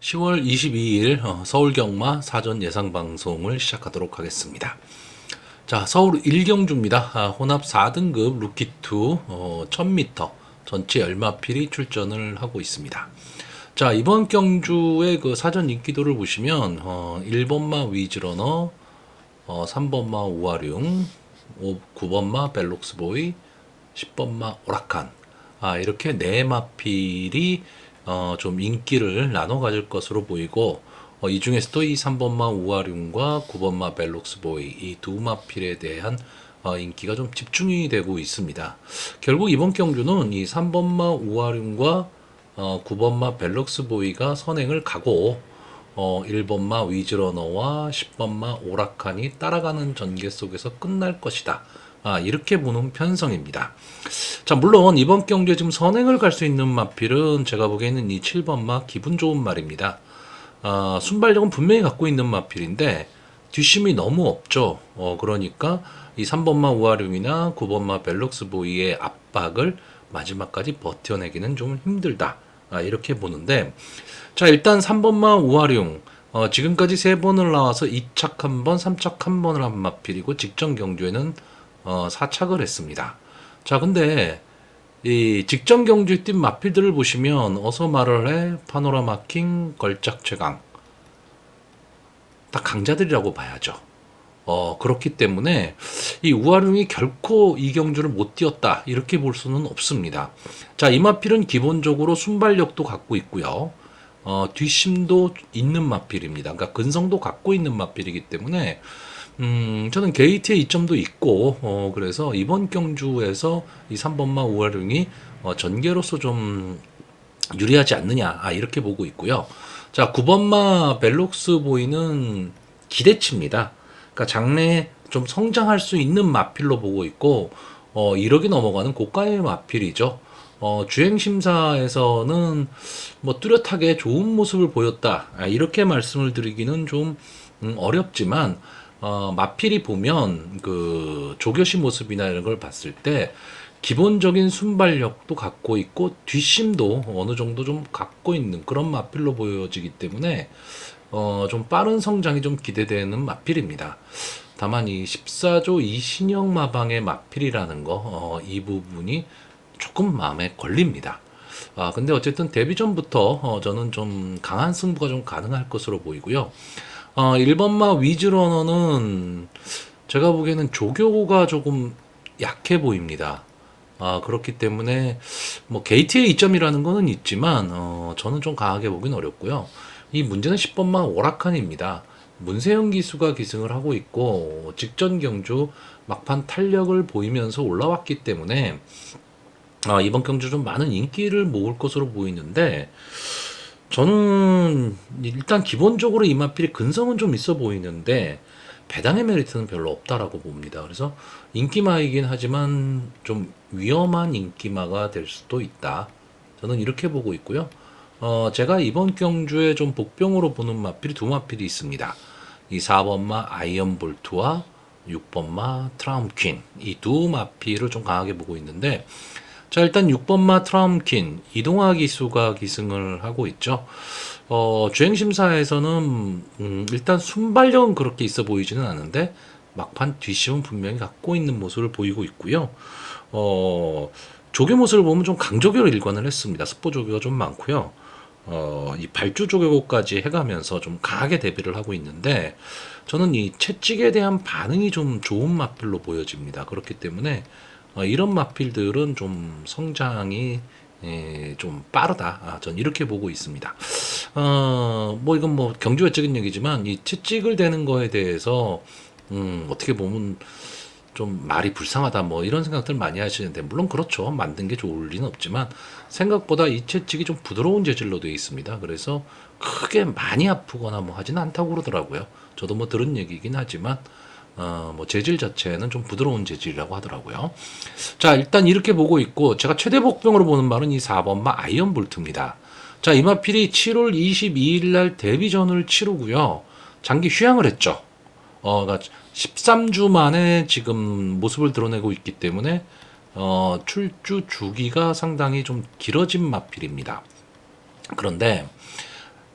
10월 22일 서울경마 사전 예상 방송을 시작하도록 하겠습니다. 자, 서울 1경주입니다. 혼합 4등급 루키2 1000m 전체 열마필이 출전을 하고 있습니다. 자, 이번 경주의 그 사전 인기도를 보시면 1번마 위즈러너, 3번마 우아룡, 9번마 벨록스보이, 10번마 오라칸, 이렇게 네 마필이 좀 인기를 나눠 가질 것으로 보이고, 이 중에서도 이 3번마 우아룡과 9번마 벨록스보이 이 두 마필에 대한 인기가 좀 집중이 되고 있습니다. 결국 이번 경주는 이 3번마 우아룡과 9번마 벨록스보이가 선행을 가고 1번마 위즈러너와 10번마 오라칸이 따라가는 전개 속에서 끝날 것이다. 이렇게 보는 편성입니다. 자, 물론 이번 경기에 지금 선행을 갈 수 있는 마필은 제가 보기에는 이 7번마 기분 좋은 말입니다. 순발력은 분명히 갖고 있는 마필인데 뒷심이 너무 없죠. 그러니까 이 3번마 우아룡이나 9번마 벨록스보이의 압박을 마지막까지 버텨내기는 좀 힘들다. 이렇게 보는데, 자, 일단 3번마 우아룡, 지금까지 3번을 나와서 2착 1번, 3착 1번을 한 마필이고 직전 경주에는 4착을 했습니다. 자, 근데 이 직전 경주에 뛴 마필들을 보시면 어서 말을 해, 파노라마 킹, 걸작 최강, 다 강자들이라고 봐야죠. 그렇기 때문에 이 우아룡이 결코 이 경주를 못 뛰었다 이렇게 볼 수는 없습니다. 자, 이 마필은 기본적으로 순발력도 갖고 있고요. 뒷심도 있는 마필입니다. 그러니까 근성도 갖고 있는 마필이기 때문에 저는 게이트의 이점도 있고, 그래서 이번 경주에서 이 3번마 우아룡이 전개로서 좀 유리하지 않느냐, 이렇게 보고 있고요. 자, 9번마 벨록스 보이는 기대치입니다. 그러니까 장래에 좀 성장할 수 있는 마필로 보고 있고, 1억이 넘어가는 고가의 마필이죠. 주행심사에서는 뭐 뚜렷하게 좋은 모습을 보였다. 이렇게 말씀을 드리기는 좀 어렵지만, 마필이 보면 그 조교시 모습이나 이런 걸 봤을 때 기본적인 순발력도 갖고 있고 뒷심도 어느 정도 좀 갖고 있는 그런 마필로 보여지기 때문에 좀 빠른 성장이 좀 기대되는 마필입니다. 다만 이 14조 이신영 마방의 마필이라는 거, 이 부분이 조금 마음에 걸립니다. 근데 어쨌든 데뷔 전부터 저는 좀 강한 승부가 좀 가능할 것으로 보이고요. 1번마 위즈러너는 제가 보기에는 조교가 조금 약해 보입니다. 그렇기 때문에 뭐 게이트의 이점이라는 거는 있지만 저는 좀 강하게 보긴 어렵고요. 이 문제는 10번마 오라칸입니다. 문세영 기수가 기승을 하고 있고 직전 경주 막판 탄력을 보이면서 올라왔기 때문에 이번 경주 좀 많은 인기를 모을 것으로 보이는데, 저는 일단 기본적으로 이 마필이 근성은 좀 있어 보이는데 배당의 메리트는 별로 없다라고 봅니다. 그래서 인기마이긴 하지만 좀 위험한 인기마가 될 수도 있다. 저는 이렇게 보고 있고요. 제가 이번 경주에 좀 복병으로 보는 마필이 두 마필이 있습니다. 이 4번마 아이언볼트와 6번마 트라움퀸, 이 두 마필을 좀 강하게 보고 있는데, 자, 일단 6번마 트라움킨 이동화 기수가 기승을 하고 있죠. 주행심사에서는 일단 순발력은 그렇게 있어 보이지는 않은데 막판 뒷심은 분명히 갖고 있는 모습을 보이고 있고요. 조교 모습을 보면 좀 강조교로 일관을 했습니다. 스포 조교가 좀 많고요. 이 발주 조교까지 해가면서 좀 강하게 대비를 하고 있는데, 저는 이 채찍에 대한 반응이 좀 좋은 마필로 보여집니다. 그렇기 때문에 이런 마필들은 좀 성장이 좀 빠르다. 전 이렇게 보고 있습니다. 뭐 이건 뭐 경주 외적인 얘기지만 이 채찍을 대는 거에 대해서 어떻게 보면 좀 말이 불쌍하다 뭐 이런 생각들 많이 하시는데, 물론 그렇죠. 만든 게 좋을 리는 없지만 생각보다 이 채찍이 좀 부드러운 재질로 되어 있습니다. 그래서 크게 많이 아프거나 뭐 하지는 않다고 그러더라고요. 저도 뭐 들은 얘기긴 하지만 뭐 재질 자체는 좀 부드러운 재질이라고 하더라고요. 자, 일단 이렇게 보고 있고, 제가 최대 복병으로 보는 말은 이 4번마 아이언볼트입니다. 자, 이 마필이 7월 22일 날 데뷔전을 치르고요. 장기 휴양을 했죠. 그러니까 13주 만에 지금 모습을 드러내고 있기 때문에 출주 주기가 상당히 좀 길어진 마필입니다. 그런데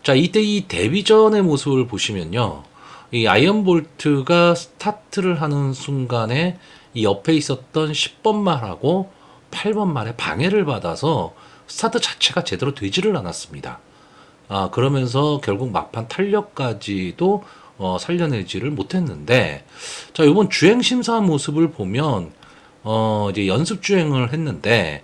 자, 이때 이 데뷔전의 모습을 보시면요. 이 아이언볼트가 스타트를 하는 순간에 이 옆에 있었던 10번 말하고 8번 말에 방해를 받아서 스타트 자체가 제대로 되지를 않았습니다. 그러면서 결국 막판 탄력까지도 살려내지를 못했는데, 자, 이번 주행 심사 모습을 보면, 이제 연습 주행을 했는데,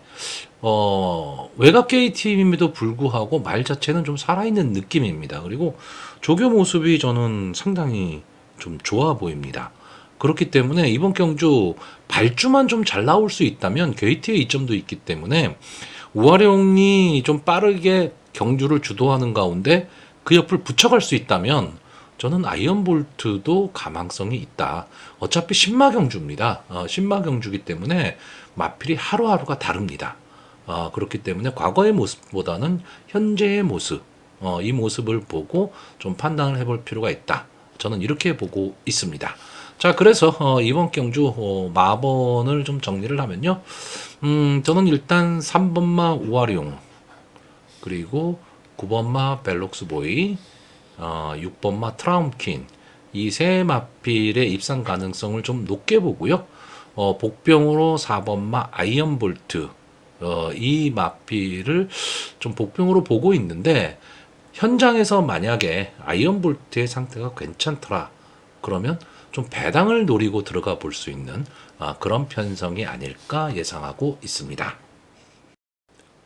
외곽 게이트임에도 불구하고 말 자체는 좀 살아있는 느낌입니다. 그리고 조교 모습이 저는 상당히 좀 좋아 보입니다. 그렇기 때문에 이번 경주 발주만 좀 잘 나올 수 있다면 게이트의 이점도 있기 때문에 우아룡이 좀 빠르게 경주를 주도하는 가운데 그 옆을 붙여갈 수 있다면 저는 아이언볼트도 가망성이 있다. 어차피 신마 경주입니다. 신마 경주기 때문에 마필이 하루하루가 다릅니다. 그렇기 때문에 과거의 모습보다는 현재의 모습, 이 모습을 보고 좀 판단을 해볼 필요가 있다. 저는 이렇게 보고 있습니다. 자, 그래서 이번 경주 마번을 좀 정리를 하면요. 저는 일단 3번마 우아룡, 그리고 9번마 벨록스보이, 6번마 트라움킨, 이 세 마필의 입상 가능성을 좀 높게 보고요. 복병으로 4번마 아이언볼트, 이 마필을 좀 복병으로 보고 있는데, 현장에서 만약에 아이언볼트의 상태가 괜찮더라, 그러면 좀 배당을 노리고 들어가 볼 수 있는 그런 편성이 아닐까 예상하고 있습니다.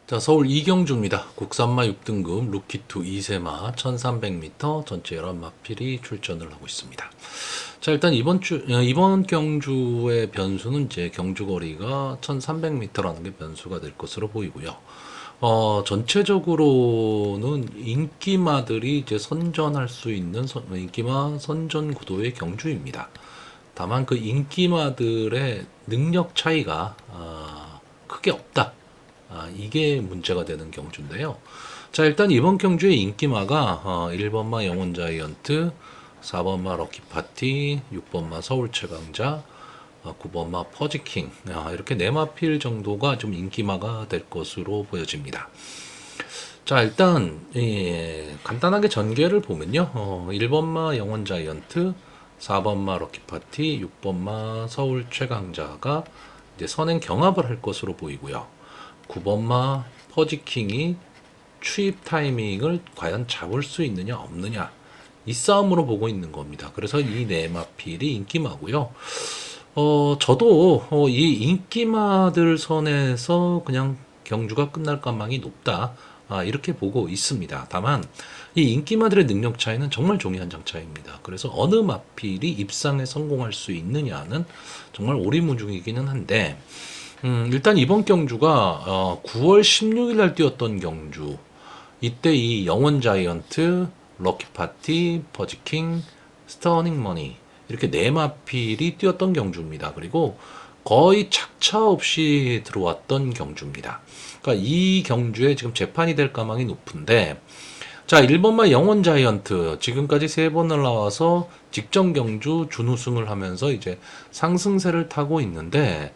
자, 서울 이경주입니다. 국산마 6등급 루키2 2세마 1300m 전체 11마필이 출전을 하고 있습니다. 자, 일단 이번 경주의 변수는 이제 경주거리가 1300m라는 게 변수가 될 것으로 보이고요. 전체적으로는 인기마들이 이제 선전할 수 있는 인기마 선전 구도의 경주입니다. 다만 그 인기마들의 능력 차이가 크게 없다. 이게 문제가 되는 경주인데요. 자, 일단 이번 경주의 인기마가 1번마 영혼자이언트, 4번마 럭키파티, 6번마 서울최강자, 9번마 퍼지킹, 이렇게 네 마필 정도가 좀 인기마가 될 것으로 보여집니다. 자, 일단 간단하게 전개를 보면요. 1번마 영혼자이언트, 4번마 럭키파티, 6번마 서울최강자가 이제 선행 경합을 할 것으로 보이고요. 9번마 퍼지킹이 추입 타이밍을 과연 잡을 수 있느냐 없느냐, 이 싸움으로 보고 있는 겁니다. 그래서 이 네 마필이 인기마고요. 저도 이 인기마들 선에서 그냥 경주가 끝날 가망이 높다, 이렇게 보고 있습니다. 다만 이 인기마들의 능력 차이는 정말 종이 한 장 차이입니다. 그래서 어느 마필이 입상에 성공할 수 있느냐는 정말 오리무중이기는 한데, 일단 이번 경주가 9월 16일 날 뛰었던 경주, 이때 이 영원 자이언트, 럭키파티, 퍼지킹, 스터닝 머니, 이렇게 네 마필이 뛰었던 경주입니다. 그리고 거의 착차 없이 들어왔던 경주입니다. 그러니까 이 경주에 지금 재판이 될 가망이 높은데, 자, 1번마 영원 자이언트 지금까지 3번을 나와서 직전 경주 준우승을 하면서 이제 상승세를 타고 있는데,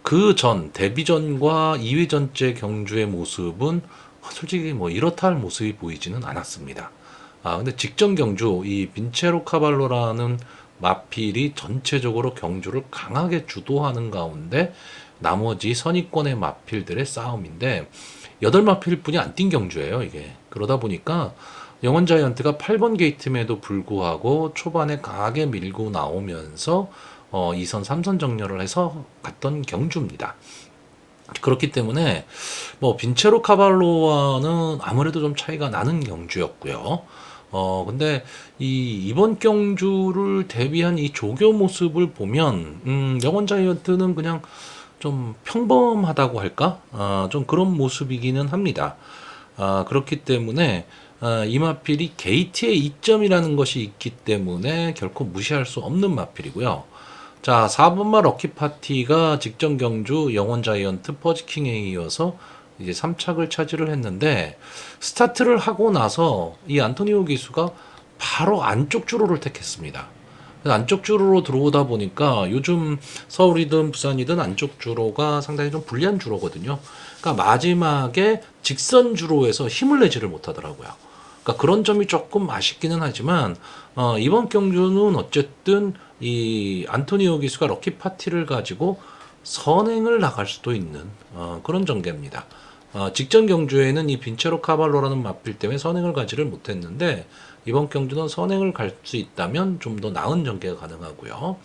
그 전 데뷔전과 2회전째 경주의 모습은 솔직히 뭐 이렇다 할 모습이 보이지는 않았습니다. 근데 직전 경주 이 빈체로 카발로라는 마필이 전체적으로 경주를 강하게 주도하는 가운데 나머지 선의권의 마필들의 싸움인데, 8마필 뿐이 안 뛴 경주예요, 이게. 그러다 보니까 영원 자이언트가 8번 게이트임에도 불구하고 초반에 강하게 밀고 나오면서 2선, 3선 정렬을 해서 갔던 경주입니다. 그렇기 때문에 뭐 빈체로 카발로와는 아무래도 좀 차이가 나는 경주였고요. 근데 이번 경주를 대비한 이 조교 모습을 보면 영원 자이언트는 그냥 좀 평범하다고 할까? 좀 그런 모습이기는 합니다. 그렇기 때문에 이 마필이 게이트의 이점이라는 것이 있기 때문에 결코 무시할 수 없는 마필이고요. 자, 4번마 럭키파티가 직전 경주 영원 자이언트 퍼지킹에 이어서 이제 3착을 차지를 했는데, 스타트를 하고 나서 이 안토니오 기수가 바로 안쪽 주로를 택했습니다. 안쪽 주로로 들어오다 보니까 요즘 서울이든 부산이든 안쪽 주로가 상당히 좀 불리한 주로거든요. 그러니까 마지막에 직선 주로에서 힘을 내지를 못하더라고요. 그러니까 그런 점이 조금 아쉽기는 하지만 이번 경주는 어쨌든 이 안토니오 기수가 럭키 파티를 가지고 선행을 나갈 수도 있는 그런 전개입니다. 직전 경주에는 이 빈체로 카발로라는 마필 때문에 선행을 가지를 못했는데 이번 경주는 선행을 갈 수 있다면 좀 더 나은 전개가 가능하고요.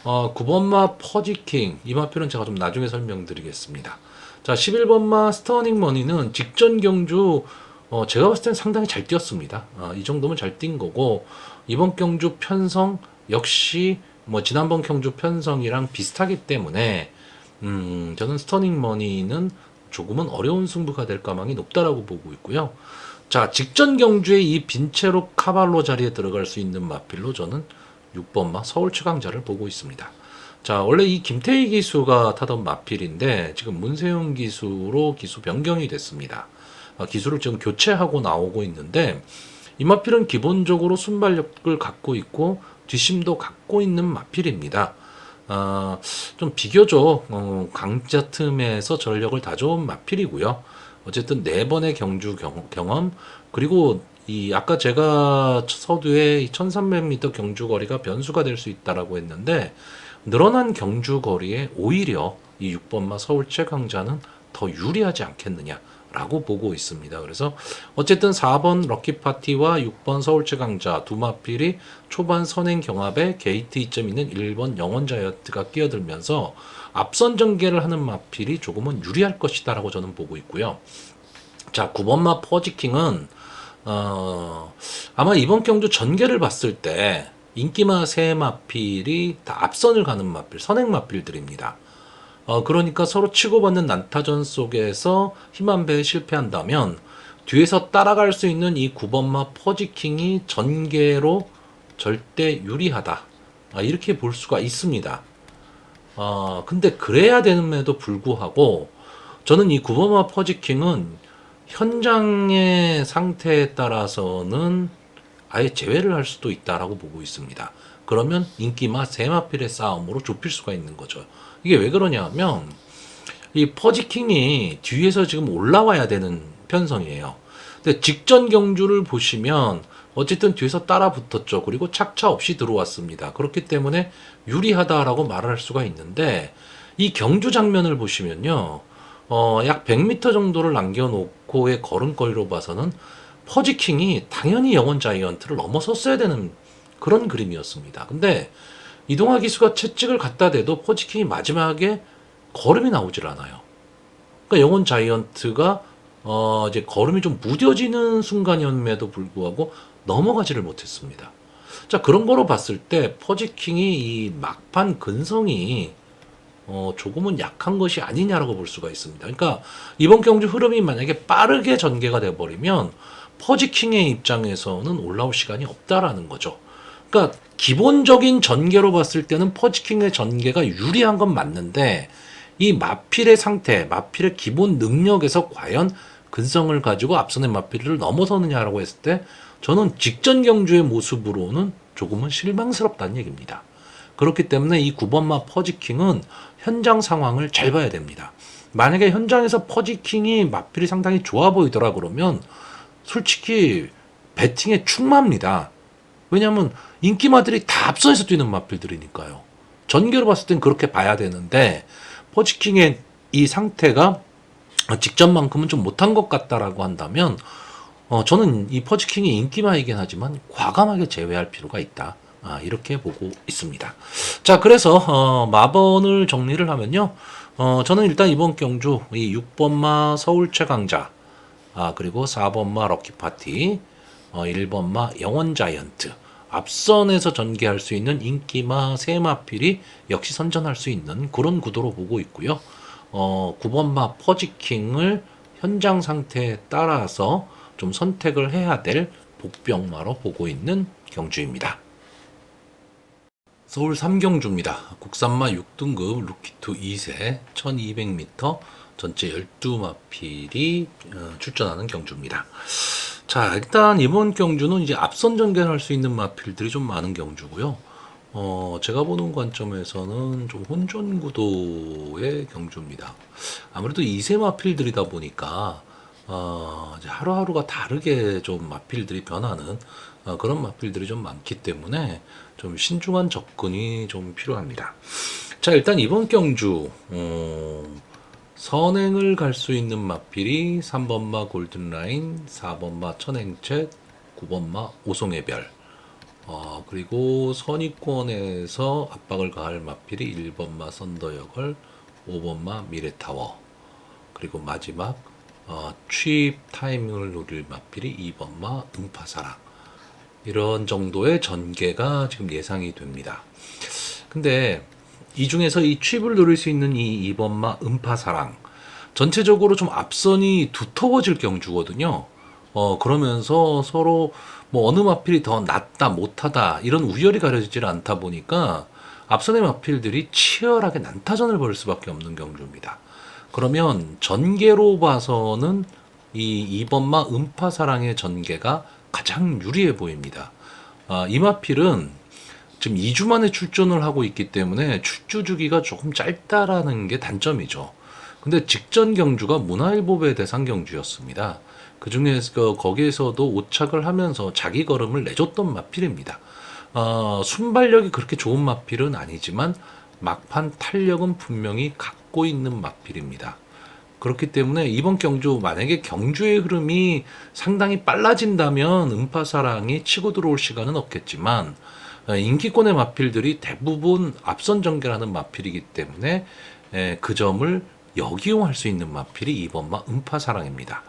9번마 퍼지킹 이 마필은 제가 좀 나중에 설명드리겠습니다. 자, 11번마 스터닝 머니는 직전 경주 제가 봤을 땐 상당히 잘 뛰었습니다. 이 정도면 잘 뛴 거고 이번 경주 편성 역시 뭐 지난번 경주 편성이랑 비슷하기 때문에 저는 스터닝 머니는 조금은 어려운 승부가 될 가망이 높다라고 보고 있고요. 자, 직전 경주에 이 빈체로 카발로 자리에 들어갈 수 있는 마필로 저는 6번마 서울 최강자를 보고 있습니다. 자, 원래 이 김태희 기수가 타던 마필인데 지금 문세윤 기수로 기수 변경이 됐습니다. 기수를 지금 교체하고 나오고 있는데 이 마필은 기본적으로 순발력을 갖고 있고 뒷심도 갖고 있는 마필입니다. 좀 비교적 강자 틈에서 전력을 다져온 마필이고요. 어쨌든 4번의 경주 경험 그리고 이 아까 제가 서두에 1300m 경주 거리가 변수가 될 수 있다라고 했는데 늘어난 경주 거리에 오히려 이 6번마 서울 최강자는 더 유리하지 않겠느냐라고 보고 있습니다. 그래서 어쨌든 4번 럭키 파티와 6번 서울 최강자 두 마필이 초반 선행 경합에 게이트 이점 있는 1번 영원 자이언트가 끼어들면서 앞선 전개를 하는 마필이 조금은 유리할 것이다라고 저는 보고 있고요. 자, 9번마 퍼지킹은 아마 이번 경주 전개를 봤을 때 인기마 세 마필이 다 앞선을 가는 마필, 선행 마필들입니다. 그러니까 서로 치고받는 난타전 속에서 힘한 배에 실패한다면 뒤에서 따라갈 수 있는 이 9번마 퍼지킹이 전개로 절대 유리하다. 이렇게 볼 수가 있습니다. 근데 그래야 되는데도 불구하고 저는 이 9번마 퍼지킹은 현장의 상태에 따라서는 아예 제외를 할 수도 있다라고 보고 있습니다. 그러면 인기마 세마필의 싸움으로 좁힐 수가 있는 거죠. 이게 왜 그러냐면 이 퍼지킹이 뒤에서 지금 올라와야 되는 편성이에요. 근데 직전 경주를 보시면 어쨌든 뒤에서 따라 붙었죠. 그리고 착차 없이 들어왔습니다. 그렇기 때문에 유리하다라고 말할 수가 있는데 이 경주 장면을 보시면요. 약 100m 정도를 남겨놓고의 걸음거리로 봐서는 퍼지킹이 당연히 영원 자이언트를 넘어섰어야 되는 그런 그림이었습니다. 근데 이동화 기수가 채찍을 갖다 대도 퍼지킹이 마지막에 걸음이 나오질 않아요. 그러니까 영원 자이언트가 이제 걸음이 좀 무뎌지는 순간이었음에도 불구하고 넘어가지를 못했습니다. 자, 그런 거로 봤을 때 퍼지킹이 이 막판 근성이 조금은 약한 것이 아니냐라고 볼 수가 있습니다. 그러니까 이번 경주 흐름이 만약에 빠르게 전개가 돼버리면 퍼지킹의 입장에서는 올라올 시간이 없다라는 거죠. 그러니까 기본적인 전개로 봤을 때는 퍼지킹의 전개가 유리한 건 맞는데 이 마필의 상태, 마필의 기본 능력에서 과연 근성을 가지고 앞선의 마필을 넘어서느냐라고 했을 때 저는 직전 경주의 모습으로는 조금은 실망스럽다는 얘기입니다. 그렇기 때문에 이 9번마 퍼지킹은 현장 상황을 잘 봐야 됩니다. 만약에 현장에서 퍼지킹이 마필이 상당히 좋아 보이더라 그러면 솔직히 배팅에 충만합니다. 왜냐하면 인기마들이 다 앞선에서 뛰는 마필들이니까요. 전개로 봤을 땐 그렇게 봐야 되는데 퍼지킹의 이 상태가 직전만큼은 좀 못한 것 같다라고 한다면 저는 이 퍼지킹이 인기마이긴 하지만 과감하게 제외할 필요가 있다. 이렇게 보고 있습니다. 자, 그래서 마번을 정리를 하면요. 저는 일단 이번 경주 이 6번마 서울 최강자, 그리고 4번마 럭키파티, 1번마 영원 자이언트, 앞선에서 전개할 수 있는 인기마 세마필이 역시 선전할 수 있는 그런 구도로 보고 있고요. 9번마 퍼지킹을 현장 상태에 따라서 좀 선택을 해야 될 복병마로 보고 있는 경주입니다. 서울 3경주입니다. 국산마 6등급 루키2 2세 1200m 전체 12마필이 출전하는 경주입니다. 자, 일단 이번 경주는 이제 앞선 전개를 할 수 있는 마필들이 좀 많은 경주고요. 제가 보는 관점에서는 좀 혼전 구도의 경주입니다. 아무래도 2세 마필들이다 보니까 이제 하루하루가 다르게 좀 마필들이 변하는 그런 마필들이 좀 많기 때문에 좀 신중한 접근이 좀 필요합니다. 자, 일단 이번 경주 선행을 갈 수 있는 마필이 3번마 골든라인, 4번마 천행책, 9번마 오송의 별. 그리고 선의권에서 압박을 가할 마필이 1번마 썬더여걸, 5번마 미래타워. 그리고 마지막 취입 타이밍을 노릴 마필이 2번마 음파사랑. 이런 정도의 전개가 지금 예상이 됩니다. 근데 이 중에서 이 취입을 노릴 수 있는 이 2번마 음파사랑 전체적으로 좀 앞선이 두터워질 경주거든요. 그러면서 서로 뭐 어느 마필이 더 낫다 못하다 이런 우열이 가려지질 않다 보니까 앞선의 마필들이 치열하게 난타전을 벌일 수밖에 없는 경주입니다. 그러면 전개로 봐서는 이 2번마 음파사랑의 전개가 가장 유리해 보입니다. 이 마필은 지금 2주 만에 출전을 하고 있기 때문에 출주 주기가 조금 짧다라는 게 단점이죠. 근데 직전 경주가 문화일보배 대상 경주였습니다. 그 중에서 거기에서도 오착을 하면서 자기 걸음을 내줬던 마필입니다. 순발력이 그렇게 좋은 마필은 아니지만 막판 탄력은 분명히 갖고 있는 마필입니다. 그렇기 때문에 이번 경주 만약에 경주의 흐름이 상당히 빨라진다면 음파사랑이 치고 들어올 시간은 없겠지만 인기권의 마필들이 대부분 앞선 전개하는 마필이기 때문에 그 점을 역이용할 수 있는 마필이 2번마 음파사랑입니다.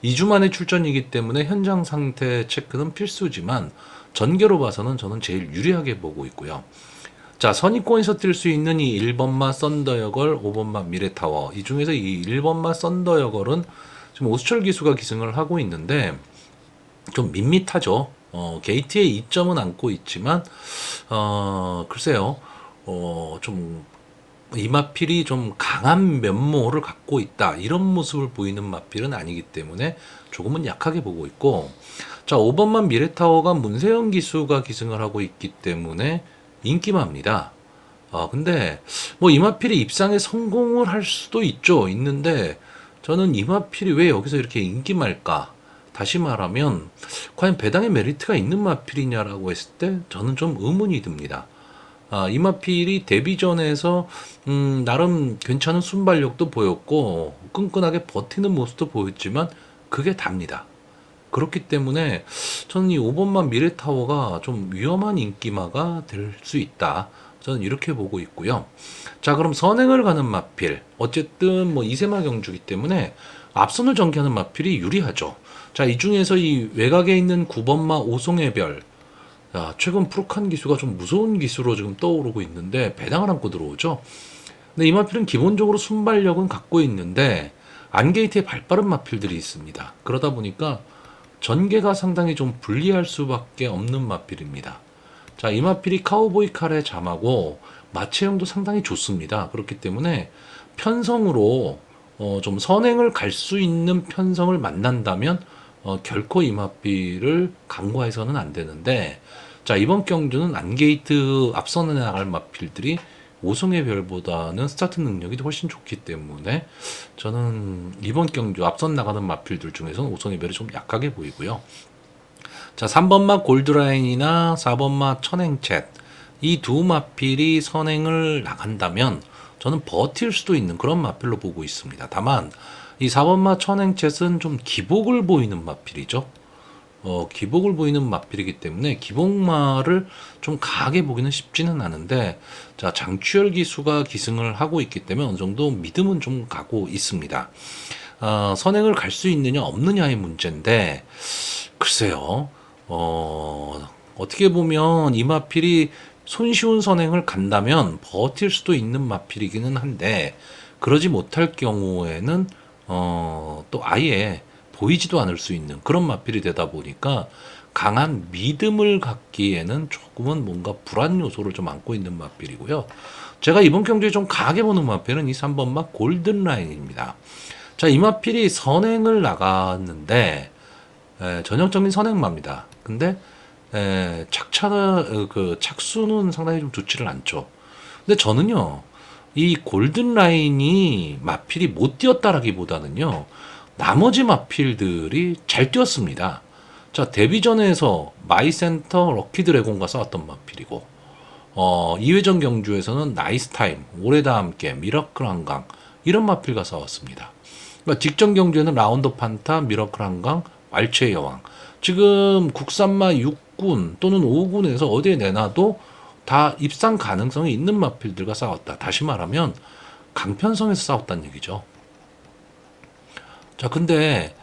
2주 만에 출전이기 때문에 현장 상태 체크는 필수지만 전개로 봐서는 저는 제일 유리하게 보고 있고요. 자, 선의권에서 뛸 수 있는 이 1번마 썬더여걸, 5번마 미래타워. 이 중에서 이 1번마 썬더여걸은 지금 오수철 기수가 기승을 하고 있는데 좀 밋밋하죠. 게이트에 2점은 안고 있지만 글쎄요. 좀 이 마필이 좀 강한 면모를 갖고 있다. 이런 모습을 보이는 마필은 아니기 때문에 조금은 약하게 보고 있고, 자, 5번만 미래타워가 문세영 기수가 기승을 하고 있기 때문에 인기마입니다. 근데 뭐 이마필이 입상에 성공을 할 수도 있는데 저는 이마필이 왜 여기서 이렇게 인기말까? 다시 말하면 과연 배당의 메리트가 있는 마필이냐라고 했을 때 저는 좀 의문이 듭니다. 이마필이 데뷔전에서 나름 괜찮은 순발력도 보였고 끈끈하게 버티는 모습도 보였지만 그게 답니다. 그렇기 때문에 저는 이 5번만 미래타워가 좀 위험한 인기마가 될 수 있다. 저는 이렇게 보고 있고요. 자, 그럼 선행을 가는 마필. 어쨌든 뭐 이세마 경주기 때문에 앞선을 전개하는 마필이 유리하죠. 자, 이 중에서 이 외곽에 있는 9번마 오송의 별. 자, 최근 프로칸 기수가 좀 무서운 기수로 지금 떠오르고 있는데 배당을 안고 들어오죠. 근데 이 마필은 기본적으로 순발력은 갖고 있는데 안게이트에 발빠른 마필들이 있습니다. 그러다 보니까 전개가 상당히 좀 불리할 수밖에 없는 마필입니다. 자, 이 마필이 카우보이 칼에 잠하고 마체형도 상당히 좋습니다. 그렇기 때문에 편성으로 좀 선행을 갈 수 있는 편성을 만난다면 결코 이 마필을 간과해서는 안 되는데, 자, 이번 경주는 안게이트 앞선에 나갈 마필들이 오송의 별보다는 스타트 능력이 훨씬 좋기 때문에 저는 이번 경주 앞선 나가는 마필들 중에서는 오송의 별이 좀 약하게 보이고요. 자, 3번마 골드라인이나 4번마 천행챗 이 두 마필이 선행을 나간다면 저는 버틸 수도 있는 그런 마필로 보고 있습니다. 다만 이 4번마 천행챗은 좀 기복을 보이는 마필이죠. 기복을 보이는 마필이기 때문에 기복마를 좀 강하게 보기는 쉽지는 않은데, 자, 장추열 기수가 기승을 하고 있기 때문에 어느 정도 믿음은 좀 가고 있습니다. 선행을 갈 수 있느냐 없느냐의 문제인데 글쎄요. 어떻게 보면 이 마필이 손쉬운 선행을 간다면 버틸 수도 있는 마필이기는 한데 그러지 못할 경우에는 또 아예 보이지도 않을 수 있는 그런 마필이 되다 보니까 강한 믿음을 갖기에는 조금은 뭔가 불안 요소를 좀 안고 있는 마필이고요. 제가 이번 경주에 좀 강하게 보는 마필은 이 3번마 골든라인입니다. 자, 이 마필이 선행을 나갔는데 전형적인 선행마입니다. 근데 착수는 상당히 좀 좋지를 않죠. 근데 저는요, 이 골든라인이 마필이 못 뛰었다라기보다는요, 나머지 마필들이 잘 뛰었습니다. 자, 데뷔전에서 마이센터 럭키드래곤과 싸웠던 마필이고, 2회전 경주에서는 나이스타임, 올해다 함께, 미라클 한강, 이런 마필과 싸웠습니다. 그러니까 직전 경주에는 라운드 판타, 미라클 한강, 말체의 여왕. 지금 국산마 6군 또는 5군에서 어디에 내놔도 다 입상 가능성이 있는 마필들과 싸웠다. 다시 말하면 강편성에서 싸웠다는 얘기죠. 자, 근데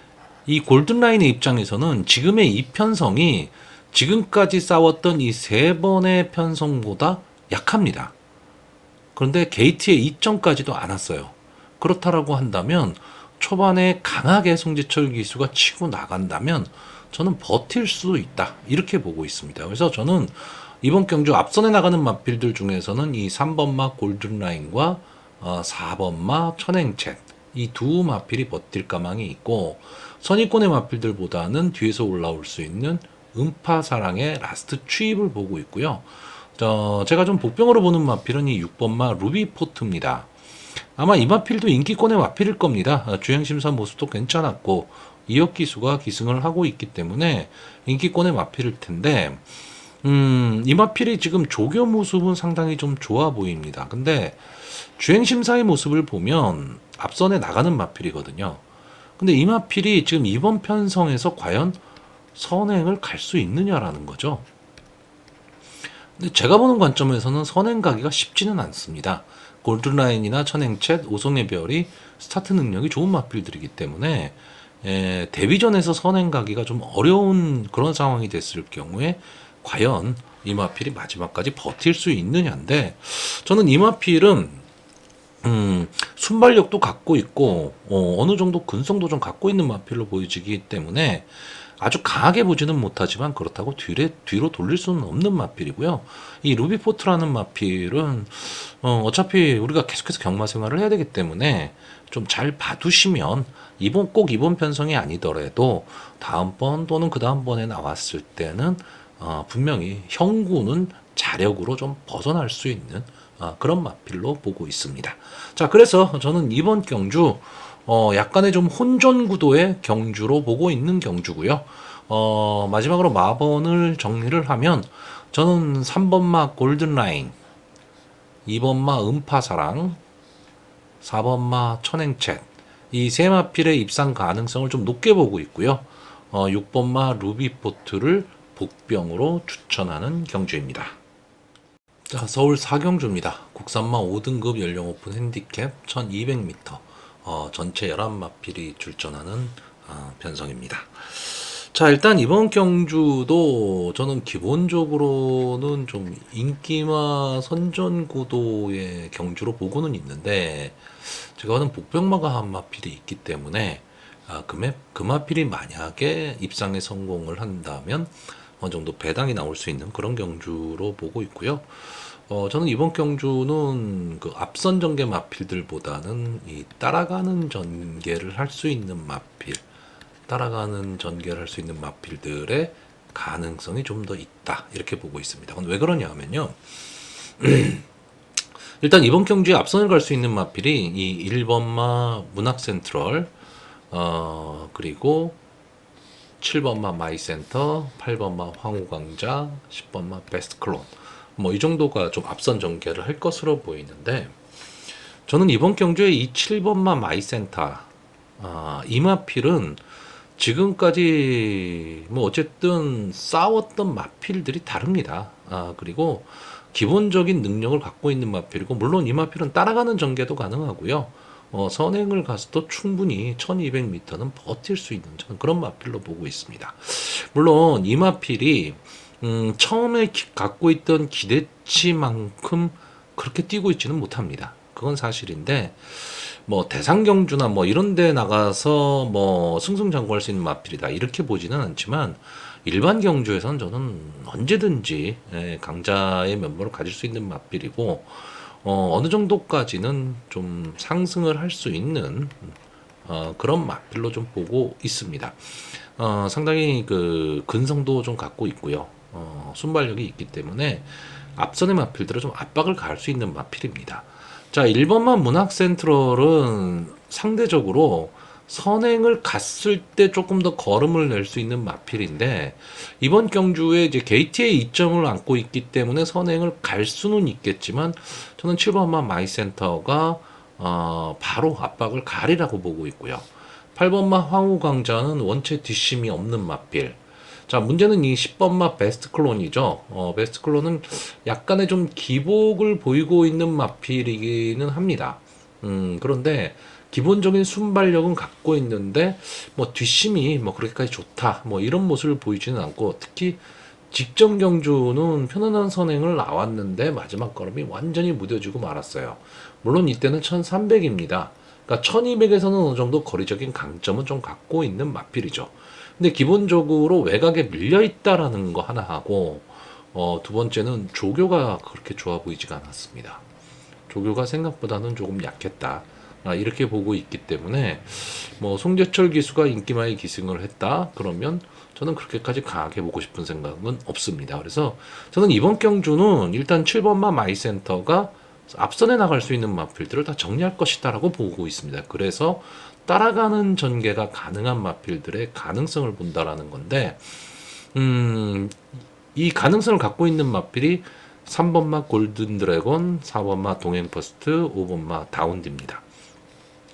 이 골든라인의 입장에서는 지금의 이 편성이 지금까지 싸웠던 이 세 번의 편성보다 약합니다. 그런데 게이트의 이점까지도 안 왔어요. 그렇다라고 한다면 초반에 강하게 송지철 기수가 치고 나간다면 저는 버틸 수 있다. 이렇게 보고 있습니다. 그래서 저는 이번 경주 앞선에 나가는 마필들 중에서는 이 3번마 골든라인과 4번마 천행챗 이 두 마필이 버틸 가망이 있고 선입권의 마필들보다는 뒤에서 올라올 수 있는 음파사랑의 라스트 추입을 보고 있고요. 제가 좀 복병으로 보는 마필은 이 6번마 루비포트입니다. 아마 이 마필도 인기권의 마필일 겁니다. 주행심사 모습도 괜찮았고 이혁 기수가 기승을 하고 있기 때문에 인기권의 마필일 텐데 이 마필이 지금 조교 모습은 상당히 좀 좋아 보입니다. 근데 주행심사의 모습을 보면 앞선에 나가는 마필이거든요. 근데 이 마필이 지금 이번 편성에서 과연 선행을 갈 수 있느냐라는 거죠. 근데 제가 보는 관점에서는 선행 가기가 쉽지는 않습니다. 골든라인이나 천행챗, 오송의 별이 스타트 능력이 좋은 마필들이기 때문에 데뷔전에서 선행 가기가 좀 어려운 그런 상황이 됐을 경우에 과연 이 마필이 마지막까지 버틸 수 있느냐인데 저는 이 마필은 순발력도 갖고 있고 어느 정도 근성도 좀 갖고 있는 마필로 보여지기 때문에 아주 강하게 보지는 못하지만 그렇다고 뒤로 돌릴 수는 없는 마필이고요. 이 루비포트라는 마필은 어차피 우리가 계속해서 경마 생활을 해야 되기 때문에 좀 잘 봐두시면 꼭 이번 편성이 아니더라도 다음번 또는 그 다음번에 나왔을 때는 분명히 형구는 자력으로 좀 벗어날 수 있는 그런 마필로 보고 있습니다. 자, 그래서 저는 이번 경주 약간의 좀 혼전 구도의 경주로 보고 있는 경주고요. 마지막으로 마번을 정리를 하면 저는 3번마 골든라인, 2번마 음파사랑, 4번마 천행챗 이 세 마필의 입상 가능성을 좀 높게 보고 있고요. 6번마 루비포트를 복병으로 추천하는 경주입니다. 자, 서울 사경주입니다. 국산마 5등급 연령 오픈 핸디캡 1200m 전체 11마필이 출전하는 편성입니다. 자, 일단 이번 경주도 저는 기본적으로는 좀 인기마 선전 구도의 경주로 보고는 있는데 제가 보는 복병마가 한 마필이 있기 때문에 그 마필이 만약에 입상에 성공을 한다면 어느 정도 배당이 나올 수 있는 그런 경주로 보고 있고요. 저는 이번 경주는 그 앞선 전개 마필들보다는 이 따라가는 전개를 할 수 있는 마필들의 가능성이 좀 더 있다 이렇게 보고 있습니다. 왜 그러냐 하면요. 일단 이번 경주에 앞선을 갈 수 있는 마필이 이 1번마 문학센트럴 그리고 7번마 마이센터, 8번마 황후광자, 10번마 베스트클론 뭐 이 정도가 좀 앞선 전개를 할 것으로 보이는데 저는 이번 경주에 이 7번마 마이센터 이 마필은 지금까지 뭐 어쨌든 싸웠던 마필들이 다릅니다. 그리고 기본적인 능력을 갖고 있는 마필이고 물론 이 마필은 따라가는 전개도 가능하고요. 선행을 가서도 충분히 1200m는 버틸 수 있는 저는 그런 마필로 보고 있습니다. 물론 이 마필이 처음에 갖고 있던 기대치만큼 그렇게 뛰고 있지는 못합니다. 그건 사실인데 뭐 대상경주나 뭐 이런 데 나가서 뭐 승승장구할 수 있는 마필이다 이렇게 보지는 않지만 일반 경주에서는 저는 언제든지 강자의 면모를 가질 수 있는 마필이고 어느 정도까지는 좀 상승을 할 수 있는 그런 마필로 좀 보고 있습니다. 상당히 그 근성도 좀 갖고 있고요. 순발력이 있기 때문에 앞선의 마필들은 좀 압박을 가할 수 있는 마필입니다. 자, 1번만 문학센트럴은 상대적으로 선행을 갔을 때 조금 더 걸음을 낼 수 있는 마필인데 이번 경주에 이제 게이트에 이점을 안고 있기 때문에 선행을 갈 수는 있겠지만 저는 7번마 마이센터가 바로 압박을 가리라고 보고 있고요. 8번마 황후광자는 원체 뒷심이 없는 마필. 자, 문제는 이 10번마 베스트 클론이죠. 베스트 클론은 약간의 좀 기복을 보이고 있는 마필이기는 합니다. 그런데 기본적인 순발력은 갖고 있는데 뭐 뒷심이 뭐 그렇게까지 좋다 뭐 이런 모습을 보이지는 않고 특히 직전 경주는 편안한 선행을 나왔는데 마지막 걸음이 완전히 무뎌지고 말았어요. 물론 이때는 1300입니다. 그러니까 1200에서는 어느 정도 거리적인 강점은 좀 갖고 있는 마필이죠. 근데 기본적으로 외곽에 밀려 있다라는 거 하나 하고 두 번째는 조교가 그렇게 좋아 보이지가 않았습니다. 조교가 생각보다는 조금 약했다. 이렇게 보고 있기 때문에 뭐 송재철 기수가 인기마에 기승을 했다 그러면 저는 그렇게까지 강하게 보고 싶은 생각은 없습니다. 그래서 저는 이번 경주는 일단 7번마 마이센터가 앞선에 나갈 수 있는 마필들을 다 정리할 것이다라고 보고 있습니다. 그래서 따라가는 전개가 가능한 마필들의 가능성을 본다라는 건데 이 가능성을 갖고 있는 마필이 3번마 골든 드래곤, 4번마 동행 퍼스트, 5번마 다운디입니다.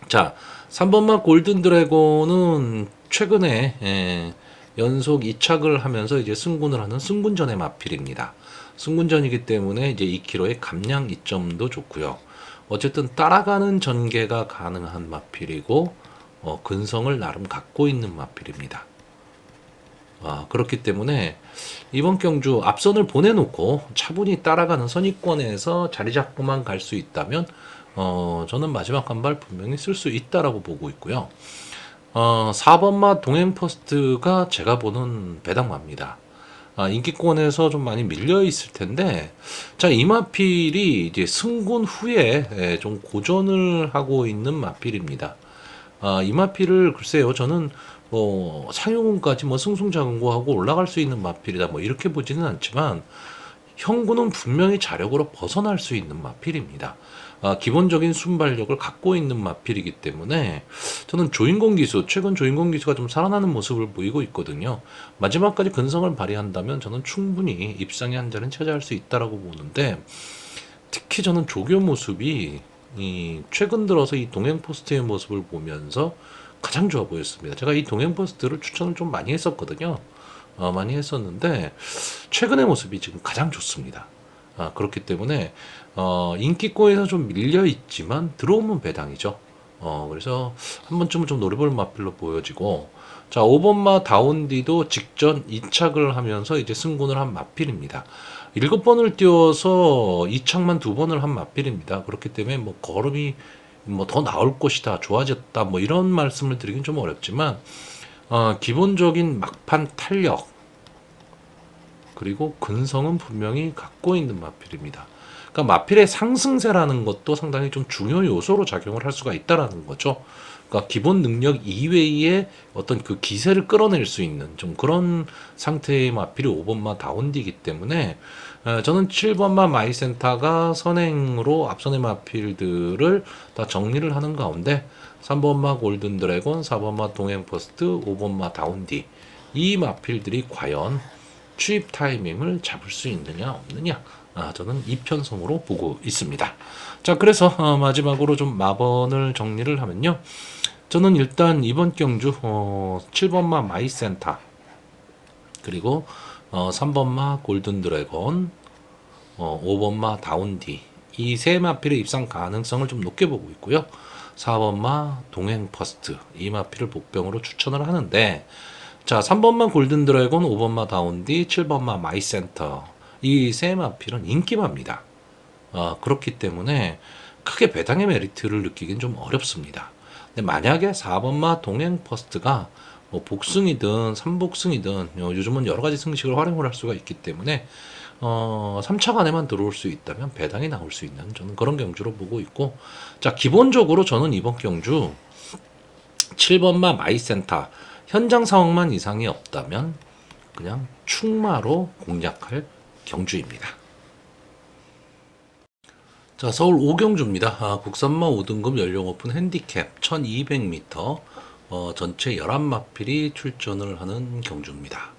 자, 3번마 골든 드래곤은 최근에 연속 이착을 하면서 이제 승군을 하는 승군전의 마필입니다. 승군전이기 때문에 이제 2km의 감량 이점도 좋고요. 어쨌든 따라가는 전개가 가능한 마필이고 근성을 나름 갖고 있는 마필입니다. 그렇기 때문에 이번 경주 앞선을 보내놓고 차분히 따라가는 선입권에서 자리 잡고만 갈 수 있다면 저는 마지막 한 발 분명히 쓸 수 있다라고 보고 있고요. 4번마 동행 퍼스트가 제가 보는 배당마입니다. 인기권에서 좀 많이 밀려 있을 텐데, 자, 이 마필이 이제 승군 후에 좀 고전을 하고 있는 마필입니다. 이 마필을 글쎄요, 저는 뭐 상용군까지 뭐 승승장구하고 올라갈 수 있는 마필이다 뭐 이렇게 보지는 않지만 형군은 분명히 자력으로 벗어날 수 있는 마필입니다. 기본적인 순발력을 갖고 있는 마필이기 때문에 저는 조인공 기수, 최근 조인공 기수가 좀 살아나는 모습을 보이고 있거든요. 마지막까지 근성을 발휘한다면 저는 충분히 입상의 한 자리는 차지할 수 있다라고 보는데 특히 저는 조교 모습이 이 최근 들어서 이 동행 포스트의 모습을 보면서 가장 좋아 보였습니다. 제가 이 동행 포스트를 추천을 좀 많이 했었거든요. 많이 했었는데 최근의 모습이 지금 가장 좋습니다. 그렇기 때문에 인기권에서 좀 밀려 있지만 들어오면 배당이죠. 그래서 한 번쯤은 좀 노려볼 마필로 보여지고 자 5번마 다운디도 직전 이착을 하면서 이제 승군을 한 마필입니다. 7번을 띄워서 이착만 2번을 한 마필입니다. 그렇기 때문에 뭐 걸음이 뭐 더 나올 것이다 좋아졌다 뭐 이런 말씀을 드리긴 좀 어렵지만 기본적인 막판 탄력 그리고 근성은 분명히 갖고 있는 마필입니다. 그러니까 마필의 상승세라는 것도 상당히 좀 중요 요소로 작용을 할 수가 있다라는 거죠. 그러니까 기본 능력 이외의 어떤 그 기세를 끌어낼 수 있는 좀 그런 상태의 마필이 5번마 다운디이기 때문에 저는 7번마 마이센터가 선행으로 앞선의 마필들을 다 정리를 하는 가운데 3번마 골든 드래곤, 4번마 동행 퍼스트, 5번마 다운디 이 마필들이 과연 취입 타이밍을 잡을 수 있느냐 없느냐 저는 이편성으로 보고 있습니다. 자 그래서 마지막으로 좀 마번을 정리를 하면요. 저는 일단 이번 경주 7번마 마이센터 그리고 3번마 골든 드래곤 5번마 다운디 이 세 마필의 입상 가능성을 좀 높게 보고 있고요. 4번마 동행 퍼스트 이 마필을 복병으로 추천을 하는데 자 3번마 골든 드래곤 5번마 다운디 7번마 마이센터 이 세 마필은 인기마입니다. 그렇기 때문에 크게 배당의 메리트를 느끼긴 좀 어렵습니다. 근데 만약에 4번마 동행 퍼스트가 뭐 복승이든 삼복승이든 요즘은 여러 가지 승식을 활용을 할 수가 있기 때문에 3차 안에만 들어올 수 있다면 배당이 나올 수 있는 저는 그런 경주로 보고 있고 자 기본적으로 저는 이번 경주 7번마 마이센터 현장 상황만 이상이 없다면 그냥 충마로 공략할 경주입니다. 자, 서울 오경주입니다. 국산마 5등급 연령 오픈 핸디캡 1200m 전체 11마필이 출전을 하는 경주입니다.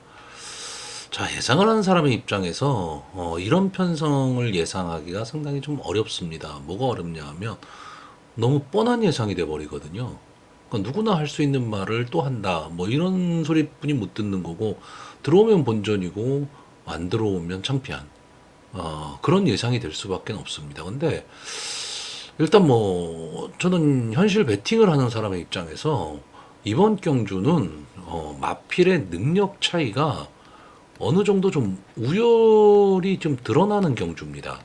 자, 예상을 하는 사람의 입장에서 이런 편성을 예상하기가 상당히 좀 어렵습니다. 뭐가 어렵냐 하면 너무 뻔한 예상이 돼 버리거든요. 그러니까 누구나 할 수 있는 말을 또 한다. 뭐 이런 소리뿐이 못 듣는 거고, 들어오면 본전이고 안 들어오면 창피한 그런 예상이 될 수밖에 없습니다. 근데 일단 뭐 저는 현실 베팅을 하는 사람의 입장에서 이번 경주는 마필의 능력 차이가 어느 정도 좀 우열이 좀 드러나는 경주입니다.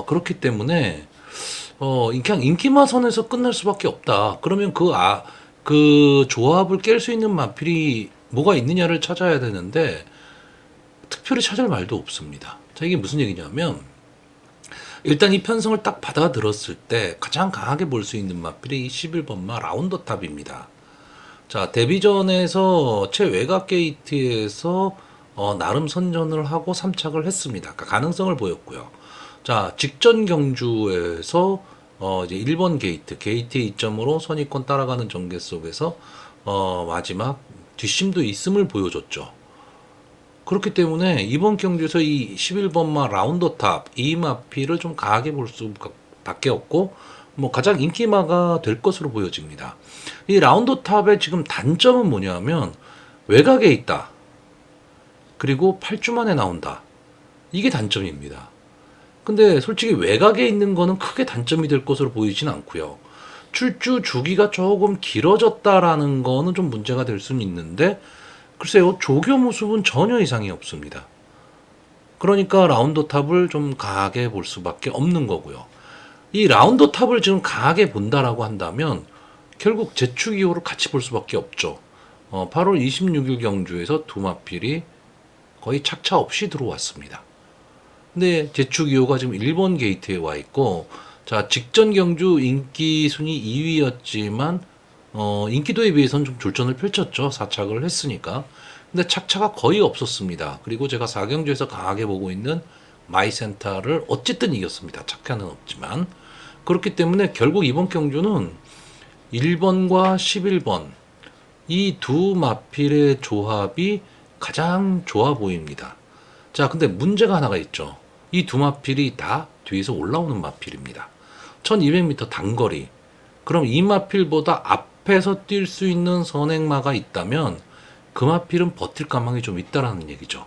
그렇기 때문에 그냥 인기마 선에서 끝날 수밖에 없다. 그러면 그 조합을 깰 수 있는 마필이 뭐가 있느냐를 찾아야 되는데 특별히 찾을 말도 없습니다. 자, 이게 무슨 얘기냐면 일단 이 편성을 딱 받아들었을 때 가장 강하게 볼 수 있는 마필이 11번마 라운더탑입니다. 자, 데뷔전에서 최외곽 게이트에서 나름 선전을 하고 3착을 했습니다. 그러니까 가능성을 보였고요. 자, 직전 경주에서 이제 1번 게이트의 이점으로 선입권 따라가는 전개 속에서 마지막 뒷심도 있음을 보여줬죠. 그렇기 때문에 이번 경주에서 이 11번마 라운더탑 이 마피를 좀 강하게 볼 수밖에 없고 뭐 가장 인기마가 될 것으로 보여집니다. 이 라운더탑의 지금 단점은 뭐냐면 외곽에 있다. 그리고 8주 만에 나온다. 이게 단점입니다. 근데 솔직히 외곽에 있는 거는 크게 단점이 될 것으로 보이진 않고요. 출주 주기가 조금 길어졌다라는 거는 좀 문제가 될 수는 있는데 글쎄요, 조교 모습은 전혀 이상이 없습니다. 그러니까 라운더 탑을 좀 강하게 볼 수밖에 없는 거고요. 이 라운더 탑을 지금 강하게 본다라고 한다면 결국 제축 이후로 같이 볼 수밖에 없죠. 8월 26일 경주에서 두 마필이 거의 착차 없이 들어왔습니다. 근데 제축 2호가 지금 1번 게이트에 와 있고, 자, 직전 경주 인기 순위 2위였지만, 인기도에 비해서는 좀 졸전을 펼쳤죠. 4착을 했으니까. 근데 착차가 거의 없었습니다. 그리고 제가 4경주에서 강하게 보고 있는 마이센터를 어쨌든 이겼습니다. 착차는 없지만. 그렇기 때문에 결국 이번 경주는 1번과 11번, 이 두 마필의 조합이 가장 좋아 보입니다. 자, 근데 문제가 하나가 있죠. 이 두 마필이 다 뒤에서 올라오는 마필입니다. 1200m 단거리. 그럼 이 마필보다 앞에서 뛸 수 있는 선행마가 있다면 그 마필은 버틸 가망이 좀 있다라는 얘기죠.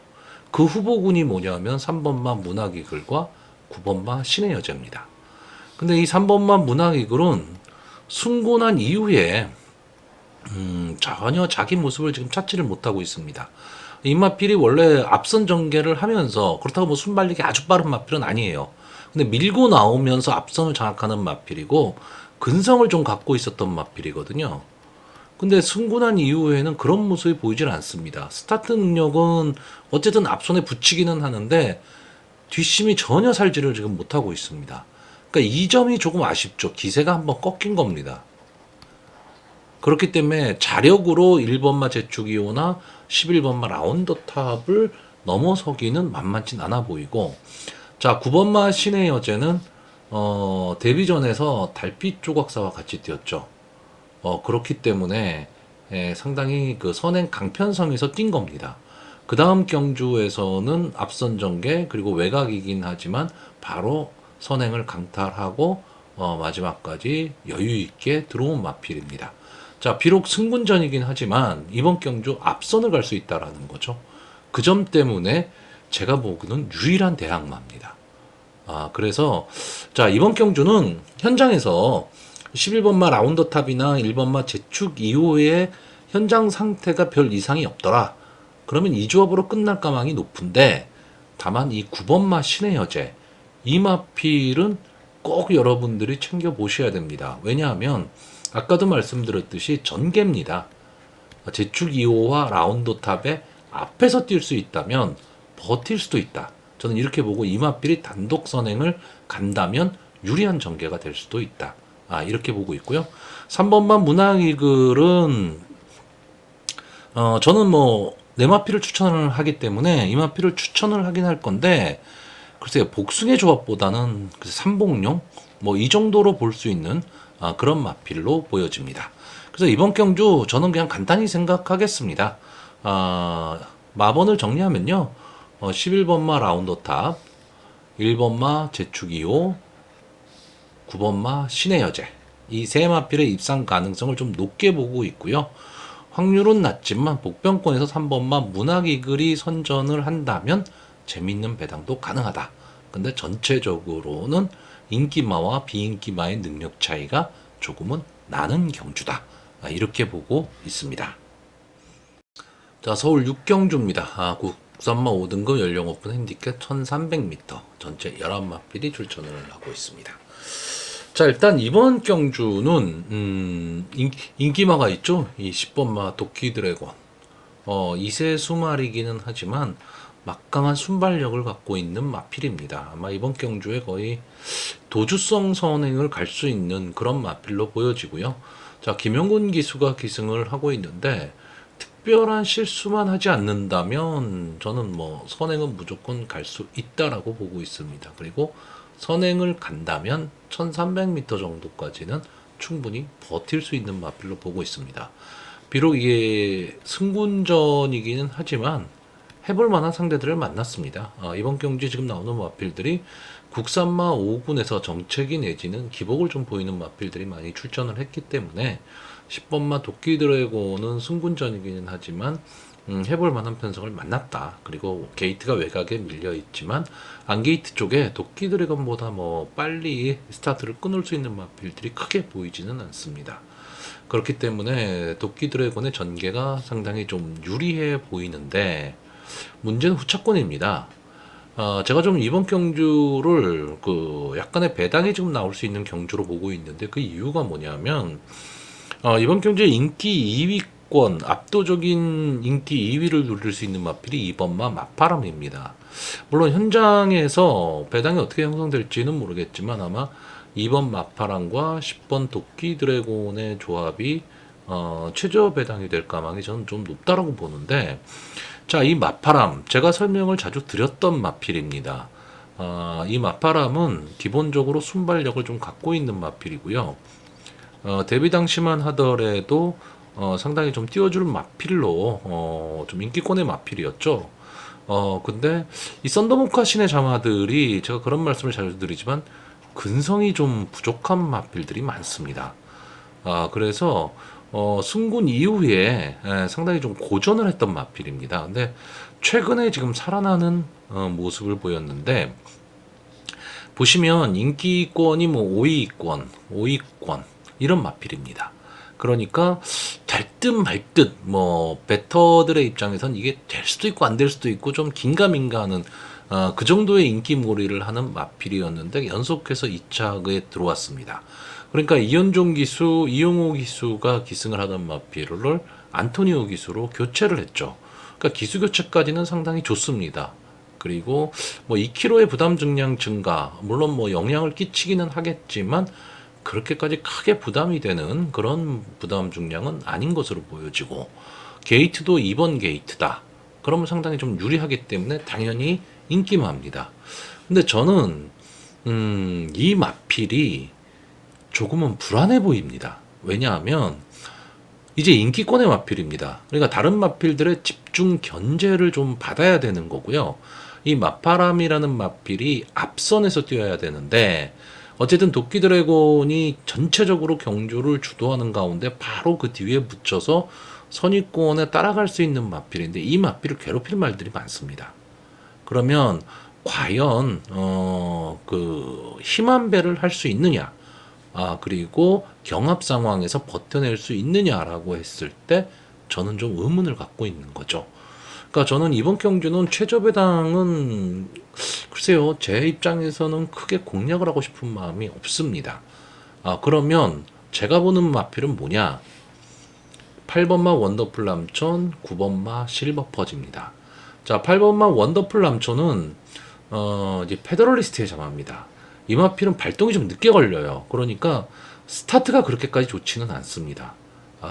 그 후보군이 뭐냐면 3번마 문학이글과 9번마 신의 여제입니다. 근데 이 3번마 문학이글은 승곤한 이후에 전혀 자기 모습을 지금 찾지를 못하고 있습니다. 이 마필이 원래 앞선 전개를 하면서 그렇다고 뭐 순발력이 아주 빠른 마필은 아니에요. 근데 밀고 나오면서 앞선을 장악하는 마필이고 근성을 좀 갖고 있었던 마필이거든요. 근데 승군한 이후에는 그런 모습이 보이질 않습니다. 스타트 능력은 어쨌든 앞선에 붙이기는 하는데 뒷심이 전혀 살지를 지금 못하고 있습니다. 그러니까 이 점이 조금 아쉽죠. 기세가 한번 꺾인 겁니다. 그렇기 때문에 자력으로 1번마 제축이오나 11번마 라운더탑을 넘어서기는 만만치 않아 보이고, 자, 9번마 신의 여제는 데뷔전에서 달빛 조각사와 같이 뛰었죠. 그렇기 때문에 상당히 그 선행 강편성에서 뛴 겁니다. 그 다음 경주에서는 앞선 전개 그리고 외곽이긴 하지만 바로 선행을 강탈하고 마지막까지 여유 있게 들어온 마필입니다. 자, 비록 승군전이긴 하지만 이번 경주 앞선을 갈 수 있다라는 거죠. 그 점 때문에 제가 보기는 유일한 대항마입니다. 그래서 자, 이번 경주는 현장에서 11번마 라운더탑이나 1번마 제축 이후에 현장 상태가 별 이상이 없더라. 그러면 이 조합으로 끝날 가망이 높은데 다만 이 9번마 신의 여제 이 마필은 꼭 여러분들이 챙겨 보셔야 됩니다. 왜냐하면 아까도 말씀드렸듯이 전개입니다. 제축 2호와 라운더탑의 앞에서 뛸 수 있다면 버틸 수도 있다. 저는 이렇게 보고 이 마필이 단독 선행을 간다면 유리한 전개가 될 수도 있다. 이렇게 보고 있고요. 3번만 문학이글은 저는 뭐 네 마필을 추천을 하기 때문에 이 마필을 추천을 하긴 할 건데 글쎄요, 복숭의 조합보다는 삼복룡 뭐 이 정도로 볼 수 있는 그런 마필로 보여집니다. 그래서 이번 경주 저는 그냥 간단히 생각하겠습니다. 마번을 정리하면요. 11번마 라운더탑, 1번마 제축2호, 9번마 신의 여제, 이 세 마필의 입상 가능성을 좀 높게 보고 있고요. 확률은 낮지만 복병권에서 3번마 문학이글이 선전을 한다면 재밌는 배당도 가능하다. 근데 전체적으로는 인기마와 비인기마의 능력 차이가 조금은 나는 경주다. 이렇게 보고 있습니다. 자, 서울 6경주입니다. 국산마 5등급 연령 오픈 핸디캡 1300m 전체 11마필이 출전을 하고 있습니다. 자, 일단 이번 경주는 인기마가 있죠. 이 10번마 도끼드래곤. 2세 수말이기는 하지만 막강한 순발력을 갖고 있는 마필입니다. 아마 이번 경주에 거의 도주성 선행을 갈 수 있는 그런 마필로 보여지고요. 자, 김영군 기수가 기승을 하고 있는데 특별한 실수만 하지 않는다면 저는 뭐 선행은 무조건 갈 수 있다라고 보고 있습니다. 그리고 선행을 간다면 1300m 정도까지는 충분히 버틸 수 있는 마필로 보고 있습니다. 비록 이게 승군전이기는 하지만 해볼 만한 상대들을 만났습니다. 이번 경기 지금 나오는 마필들이 국산마 5군에서 정체기 내지는 기복을 좀 보이는 마필들이 많이 출전을 했기 때문에 10번마 도끼드래곤은 승군전이기는 하지만 해볼 만한 편성을 만났다. 그리고 게이트가 외곽에 밀려 있지만 안게이트 쪽에 도끼드래곤보다 뭐 빨리 스타트를 끊을 수 있는 마필들이 크게 보이지는 않습니다. 그렇기 때문에 도끼드래곤의 전개가 상당히 좀 유리해 보이는데 문제는 후차권입니다. 제가 좀 이번 경주를 약간의 배당이 좀 나올 수 있는 경주로 보고 있는데 그 이유가 뭐냐면 이번 경주에 인기 2위권 압도적인 인기 2위를 누릴 수 있는 마필이 2번마 마파람입니다. 물론 현장에서 배당이 어떻게 형성될지는 모르겠지만 아마 2번 마파람과 10번 도끼 드래곤의 조합이 최저 배당이 될 가망이 저는 좀 높다라고 보는데, 자, 이 마파람 제가 설명을 자주 드렸던 마필입니다. 이 마파람은 기본적으로 순발력을 좀 갖고 있는 마필이고요. 데뷔 당시만 하더라도 상당히 좀 띄워주는 마필로 좀 인기권의 마필이었죠. 근데 이 썬더모카 신의 자마들이 제가 그런 말씀을 자주 드리지만 근성이 좀 부족한 마필들이 많습니다. 그래서 승군 이후에 상당히 좀 고전을 했던 마필입니다. 근데 최근에 지금 살아나는 모습을 보였는데 보시면 인기권이 뭐 5위권 이런 마필입니다. 그러니까 될 듯 말 듯 뭐 배터들의 입장에선 이게 될 수도 있고 안 될 수도 있고 좀 긴가민가하는 그 정도의 인기몰이를 하는 마필이었는데 연속해서 2차에 들어왔습니다. 그러니까 이현종 기수, 이용호 기수가 기승을 하던 마필을 안토니오 기수로 교체를 했죠. 그러니까 기수 교체까지는 상당히 좋습니다. 그리고 뭐 2kg의 부담 증량 증가, 물론 뭐 영향을 끼치기는 하겠지만 그렇게까지 크게 부담이 되는 그런 부담 중량은 아닌 것으로 보여지고 게이트도 2번 게이트다. 그러면 상당히 좀 유리하기 때문에 당연히 인기마입니다. 근데 저는 이 마필이 조금은 불안해 보입니다. 왜냐하면 이제 인기권의 마필입니다. 그러니까 다른 마필들의 집중 견제를 좀 받아야 되는 거고요. 이 마파람이라는 마필이 앞선에서 뛰어야 되는데 어쨌든 도끼 드래곤이 전체적으로 경주를 주도하는 가운데 바로 그 뒤에 붙여서 선입권에 따라갈 수 있는 마필인데 이 마필을 괴롭힐 말들이 많습니다. 그러면 과연 힘한 배를 할 수 있느냐, 그리고 경합 상황에서 버텨낼 수 있느냐라고 했을 때 저는 좀 의문을 갖고 있는 거죠. 그러니까 저는 이번 경주는 최저 배당은 글쎄요, 제 입장에서는 크게 공략을 하고 싶은 마음이 없습니다. 그러면 제가 보는 마필은 뭐냐? 8번마 원더풀 남촌, 9번마 실버 퍼즈입니다. 자, 8번마 원더풀 남촌은 이제 페더럴리스트의 자마입니다. 이 마필은 발동이 좀 늦게 걸려요. 그러니까 스타트가 그렇게까지 좋지는 않습니다.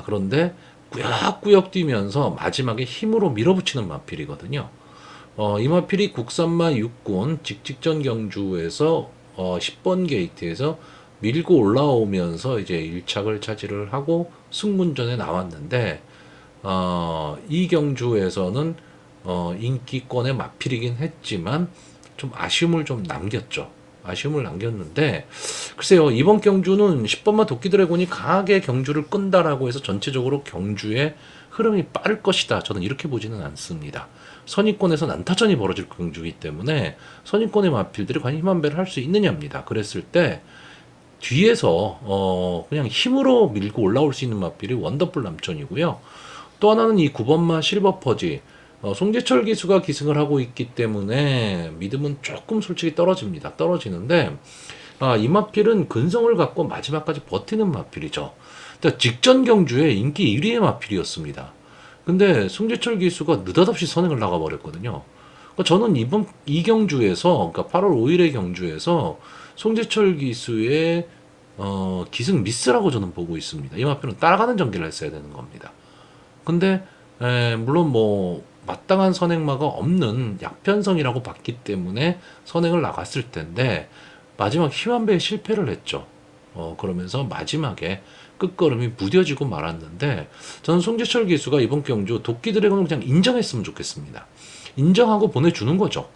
그런데 꾸역꾸역 뛰면서 마지막에 힘으로 밀어붙이는 마필이거든요. 이 마필이 국산마 6군 직직전 경주에서 10번 게이트에서 밀고 올라오면서 이제 1착을 차지를 하고 승문전에 나왔는데 이 경주에서는 인기권의 마필이긴 했지만 좀 아쉬움을 좀 남겼죠. 아쉬움을 남겼는데 글쎄요, 이번 경주는 10번마 도끼드래곤이 강하게 경주를 끈다라고 해서 전체적으로 경주의 흐름이 빠를 것이다, 저는 이렇게 보지는 않습니다. 선입권에서 난타전이 벌어질 경주이기 때문에 선입권의 마필들이 과연 힘한배를 할 수 있느냐입니다. 그랬을 때 뒤에서 그냥 힘으로 밀고 올라올 수 있는 마필이 원더풀 남천이고요. 또 하나는 이 9번마 실버퍼지, 송재철 기수가 기승을 하고 있기 때문에 믿음은 조금 솔직히 떨어집니다. 떨어지는데 이 마필은 근성을 갖고 마지막까지 버티는 마필이죠. 그러니까 직전 경주에 인기 1위의 마필이었습니다. 근데 송재철 기수가 느닷없이 선행을 나가버렸거든요. 그러니까 저는 이번 이 경주에서, 그러니까 8월 5일의 경주에서 송재철 기수의 기승 미스라고 저는 보고 있습니다. 이 마필은 따라가는 전개를 했어야 되는 겁니다. 근데 물론 뭐 마땅한 선행마가 없는 약편성이라고 봤기 때문에 선행을 나갔을 텐데 마지막 힘한배에 실패를 했죠. 그러면서 마지막에 끝걸음이 무뎌지고 말았는데 저는 송재철 기수가 이번 경주 도끼 드래곤을 그냥 인정했으면 좋겠습니다. 인정하고 보내주는 거죠.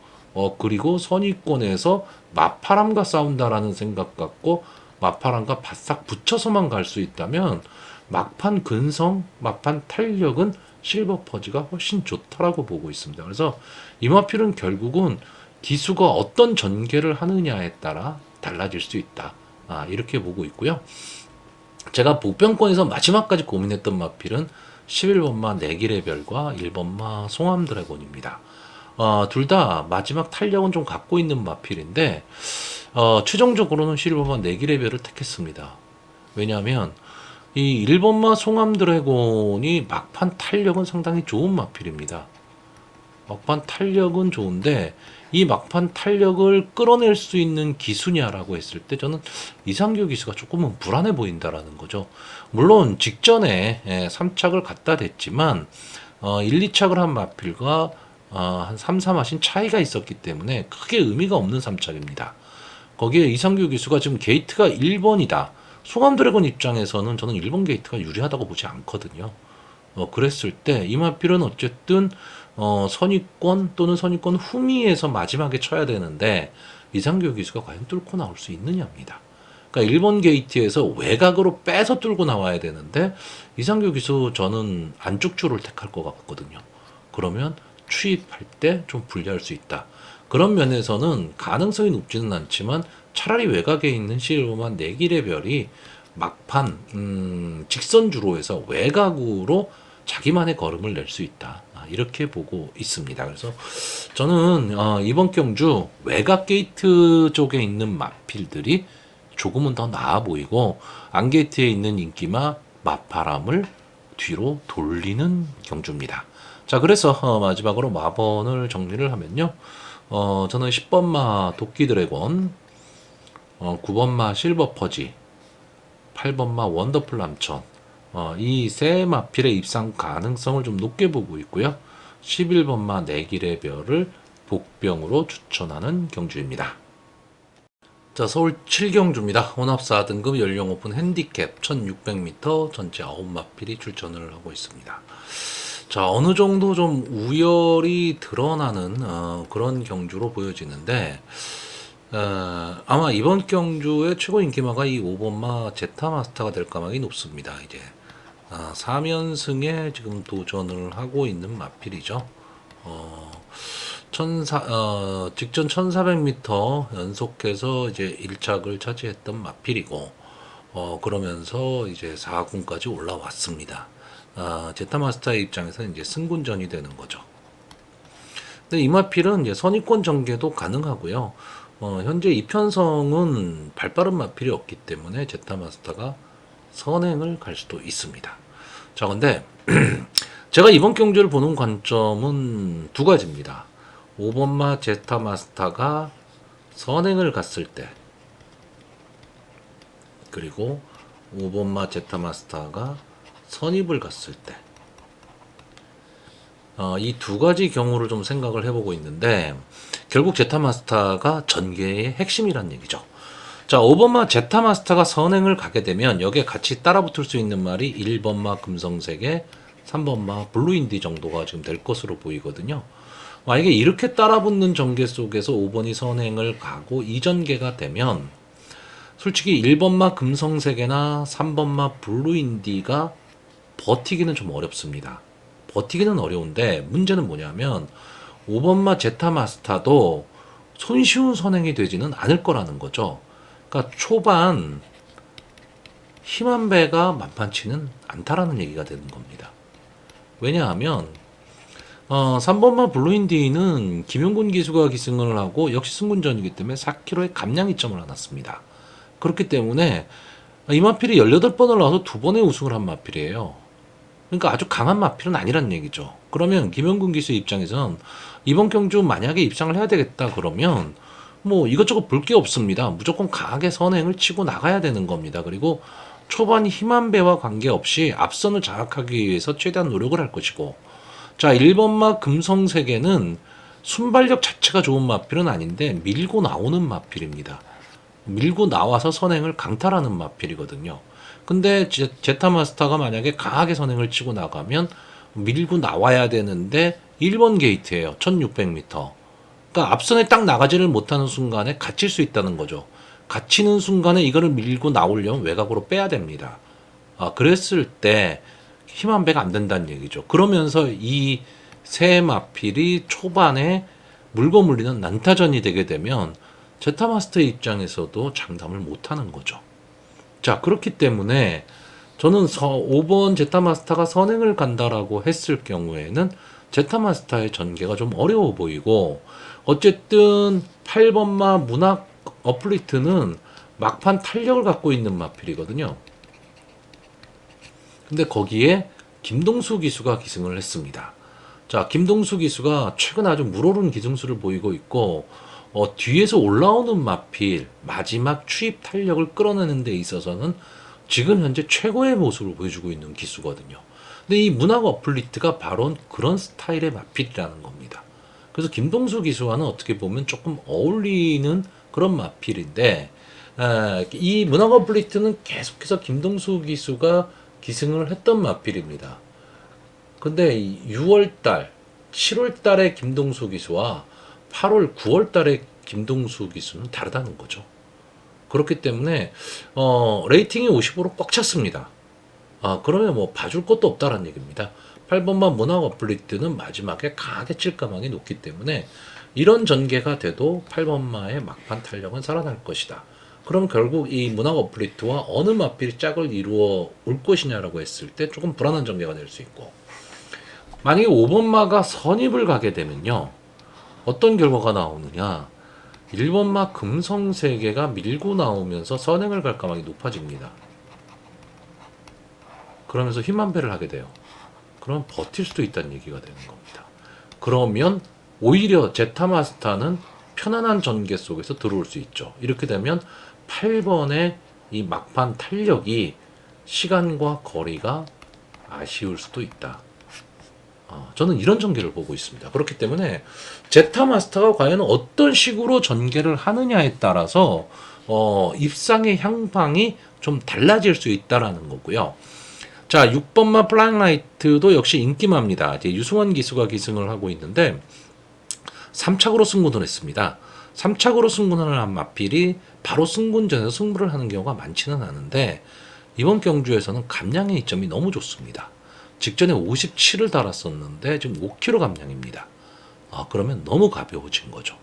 그리고 선의권에서 마파람과 싸운다라는 생각 갖고 마파람과 바싹 붙여서만 갈 수 있다면 막판 근성, 막판 탄력은 실버 퍼지가 훨씬 좋다라고 보고 있습니다. 그래서 이마필은 결국은 기수가 어떤 전개를 하느냐에 따라 달라질 수 있다. 이렇게 보고 있고요. 제가 복병권에서 마지막까지 고민했던 마필은 11번마 내길의 별과 1번마 송암 드래곤입니다. 둘 다 마지막 탄력은 좀 갖고 있는 마필인데 최종적으로는 11번마 내길의 별을 택했습니다. 왜냐하면 이 1번마 송암 드래곤이 막판 탄력은 상당히 좋은 마필입니다. 막판 탄력은 좋은데 이 막판 탄력을 끌어낼 수 있는 기수냐라고 했을 때 저는 이상규 기수가 조금은 불안해 보인다라는 거죠. 물론 직전에 3착을 갖다 댔지만 1, 2착을 한 마필과 한 3, 4마신 차이가 있었기 때문에 크게 의미가 없는 3착입니다. 거기에 이상규 기수가 지금 게이트가 1번이다. 송암 드래곤 입장에서는 저는 1번 게이트가 유리하다고 보지 않거든요. 그랬을 때 이마필은 어쨌든 선입권 또는 선입권 후미에서 마지막에 쳐야 되는데 이상규 기수가 과연 뚫고 나올 수 있느냐입니다. 그러니까 1번 게이트에서 외곽으로 빼서 뚫고 나와야 되는데 이상규 기수 저는 안쪽 줄을 택할 것 같거든요. 그러면 추입할 때 좀 불리할 수 있다. 그런 면에서는 가능성이 높지는 않지만 차라리 외곽에 있는 실버만 내길의 별이 막판 직선주로 해서 외곽으로 자기만의 걸음을 낼 수 있다. 이렇게 보고 있습니다. 그래서 저는 이번 경주 외곽 게이트 쪽에 있는 마필들이 조금은 더 나아 보이고 안게이트에 있는 인기마 마파람을 뒤로 돌리는 경주입니다. 자, 그래서 마지막으로 마번을 정리를 하면요. 저는 10번마 도끼 드래곤, 9번마 실버 퍼지, 8번마 원더풀 남천, 이 세 마필의 입상 가능성을 좀 높게 보고 있고요. 11번마 내길의 별을 복병으로 추천하는 경주입니다. 자, 서울 7경주입니다. 혼합 4등급 연령 오픈 핸디캡 1600m 전체 9마필이 출전을 하고 있습니다. 자, 어느 정도 좀 우열이 드러나는 그런 경주로 보여지는데 아마 이번 경주의 최고 인기마가 이 5번마 제타 마스터가 될 가망이 높습니다. 이제 3연승에 지금 도전을 하고 있는 마필이죠. 직전 1400m 연속해서 이제 1착을 차지했던 마필이고, 그러면서 이제 4군까지 올라왔습니다. 제타마스터의 입장에서는 이제 승군전이 되는 거죠. 근데 이 마필은 이제 선입권 전개도 가능하고요. 현재 이편성은 발빠른 마필이 없기 때문에 제타마스터가 선행을 갈 수도 있습니다. 자, 근데 제가 이번 경주를 보는 관점은 두 가지입니다. 5번마 제타마스터가 선행을 갔을 때, 그리고 5번마 제타마스터가 선입을 갔을 때, 이 두 가지 경우를 좀 생각을 해보고 있는데 결국 제타마스터가 전개의 핵심이란 얘기죠. 자, 5번마 제타마스터가 선행을 가게 되면 여기에 같이 따라붙을 수 있는 말이 1번마 금성세계, 3번마 블루인디 정도가 지금 될 것으로 보이거든요. 만약에 이렇게 따라붙는 전개 속에서 5번이 선행을 가고 이 전개가 되면 솔직히 1번마 금성세계나 3번마 블루인디가 버티기는 좀 어렵습니다. 버티기는 어려운데 문제는 뭐냐면 5번마 제타마스터도 손쉬운 선행이 되지는 않을 거라는 거죠. 그러니까 초반 힘한배가 만만치는 않다라는 얘기가 되는 겁니다. 왜냐하면 3번마 블루인디는 김용군 기수가 기승을 하고 역시 승군전이기 때문에 4km의 감량 이점을 안았습니다. 그렇기 때문에 이 마필이 18번을 나와서 2번의 우승을 한 마필이에요. 그러니까 아주 강한 마필은 아니란 얘기죠. 그러면 김용군 기수 입장에선 이번 경주 만약에 입상을 해야 되겠다 그러면 뭐 이것저것 볼 게 없습니다. 무조건 강하게 선행을 치고 나가야 되는 겁니다. 그리고 초반 힘한 배와 관계없이 앞선을 장악하기 위해서 최대한 노력을 할 것이고, 자 1번마 금성세계는 순발력 자체가 좋은 마필은 아닌데 밀고 나오는 마필입니다. 밀고 나와서 선행을 강탈하는 마필이거든요. 근데 제타마스터가 만약에 강하게 선행을 치고 나가면 밀고 나와야 되는데 1번 게이트예요. 1600m. 그러니까 앞선에 딱 나가지를 못하는 순간에 갇힐 수 있다는 거죠. 갇히는 순간에 이거를 밀고 나오려면 외곽으로 빼야 됩니다. 그랬을 때 힘한 배가 안 된다는 얘기죠. 그러면서 이 세 마필이 초반에 물고 물리는 난타전이 되게 되면 제타마스터 입장에서도 장담을 못하는 거죠. 자, 그렇기 때문에 저는 5번 제타마스터가 선행을 간다라고 했을 경우에는 제타마스터의 전개가 좀 어려워 보이고, 어쨌든 8번마 문학 어플리트는 막판 탄력을 갖고 있는 마필이거든요. 근데 거기에 김동수 기수가 기승을 했습니다. 자, 김동수 기수가 최근 아주 물오른 기승수를 보이고 있고, 뒤에서 올라오는 마필 마지막 추입 탄력을 끌어내는 데 있어서는 지금 현재 최고의 모습을 보여주고 있는 기수거든요. 근데 이 문학 어플리트가 바로 그런 스타일의 마필이라는 겁니다. 그래서 김동수 기수와는 어떻게 보면 조금 어울리는 그런 마필인데, 이 문학 어플리트는 계속해서 김동수 기수가 기승을 했던 마필입니다. 근데 6월달, 7월달의 김동수 기수와 8월, 9월달의 김동수 기수는 다르다는 거죠. 그렇기 때문에 레이팅이 50으로 꽉 찼습니다. 그러면 뭐 봐줄 것도 없다라는 얘기입니다. 8번만 문학 어플리트는 마지막에 강하게 칠까망이 높기 때문에 이런 전개가 돼도 8번마의 막판 탄력은 살아날 것이다. 그럼 결국 이 문학 어플리트와 어느 마필이 짝을 이루어 올 것이냐라고 했을 때 조금 불안한 전개가 될 수 있고, 만약에 5번마가 선입을 가게 되면요, 어떤 결과가 나오느냐, 1번마 금성세계가 밀고 나오면서 선행을 갈 가망이 높아집니다. 그러면서 힘한 배를 하게 돼요. 그럼 버틸 수도 있다는 얘기가 되는 겁니다. 그러면 오히려 제타마스터는 편안한 전개 속에서 들어올 수 있죠. 이렇게 되면 8번의 이 막판 탄력이 시간과 거리가 아쉬울 수도 있다. 저는 이런 전개를 보고 있습니다. 그렇기 때문에 제타마스터가 과연 어떤 식으로 전개를 하느냐에 따라서 입상의 향방이 좀 달라질 수 있다라는 거고요. 자, 6번마 플라잉라이트도 역시 인기마입니다. 이제 유승원 기수가 기승을 하고 있는데 3착으로 승군을 했습니다. 3착으로 승군을 한 마필이 바로 승군전에서 승부를 하는 경우가 많지는 않은데 이번 경주에서는 감량의 이점이 너무 좋습니다. 직전에 57을 달았었는데 지금 5kg 감량입니다. 그러면 너무 가벼워진 거죠.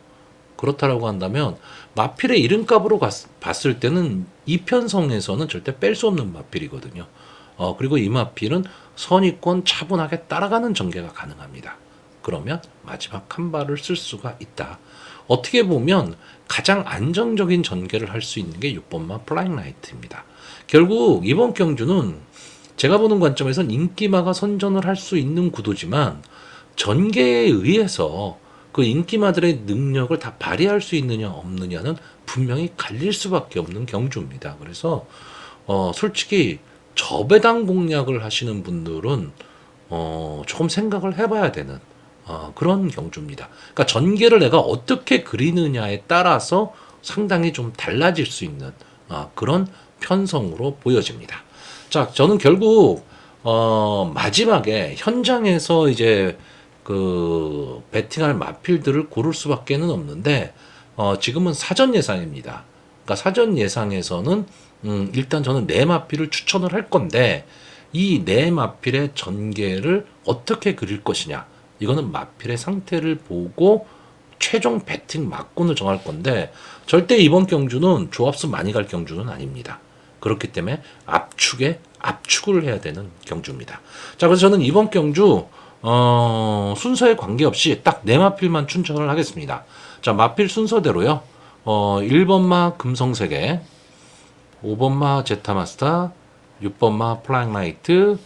그렇다라고 한다면 마필의 이름값으로 봤을 때는 이편성에서는 절대 뺄 수 없는 마필이거든요. 그리고 이 마필은 선입권 차분하게 따라가는 전개가 가능합니다. 그러면 마지막 한 발을 쓸 수가 있다. 어떻게 보면 가장 안정적인 전개를 할 수 있는 게 6번마 플라잉라이트입니다. 결국 이번 경주는 제가 보는 관점에선 인기마가 선전을 할 수 있는 구도지만 전개에 의해서 그 인기마들의 능력을 다 발휘할 수 있느냐 없느냐는 분명히 갈릴 수밖에 없는 경주입니다. 그래서 솔직히 저배당 공략을 하시는 분들은 조금 생각을 해봐야 되는 그런 경주입니다. 그러니까 전개를 내가 어떻게 그리느냐에 따라서 상당히 좀 달라질 수 있는 그런 편성으로 보여집니다. 자, 저는 결국 마지막에 현장에서 이제 그 베팅할 마필들을 고를 수밖에는 없는데 지금은 사전 예상입니다. 그러니까 사전 예상에서는 일단 저는 네 마필을 추천을 할 건데 이 네 마필의 전개를 어떻게 그릴 것이냐 이거는 마필의 상태를 보고 최종 배팅 막군을 정할 건데 절대 이번 경주는 조합수 많이 갈 경주는 아닙니다. 그렇기 때문에 압축에 압축을 해야 되는 경주입니다. 자, 그래서 저는 이번 경주 순서에 관계없이 딱 네 마필만 추천을 하겠습니다. 자, 마필 순서대로요. 1번마 금성세계, 5번마 제타마스터, 6번마 플라잉라이트,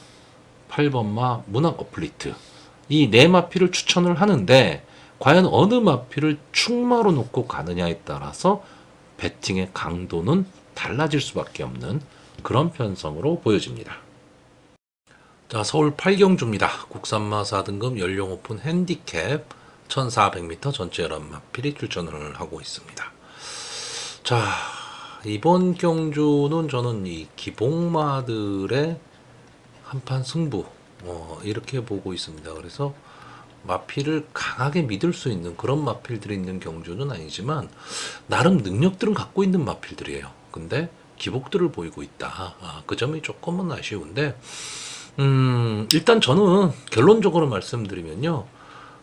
8번마 문학 어플리트. 이 네 마필을 추천을 하는데 과연 어느 마필을 축마로 놓고 가느냐에 따라서 배팅의 강도는 달라질 수밖에 없는 그런 편성으로 보여집니다. 자, 서울 8경주입니다. 국산마 4등급 연령 오픈 핸디캡 1400m 전체 11마필이 출전을 하고 있습니다. 자, 이번 경주는 저는 이 기복마들의 한판 승부 이렇게 보고 있습니다. 그래서 마필을 강하게 믿을 수 있는 그런 마필들이 있는 경주는 아니지만 나름 능력들은 갖고 있는 마필들이에요. 근데 기복들을 보이고 있다. 그 점이 조금은 아쉬운데 일단 저는 결론적으로 말씀드리면요.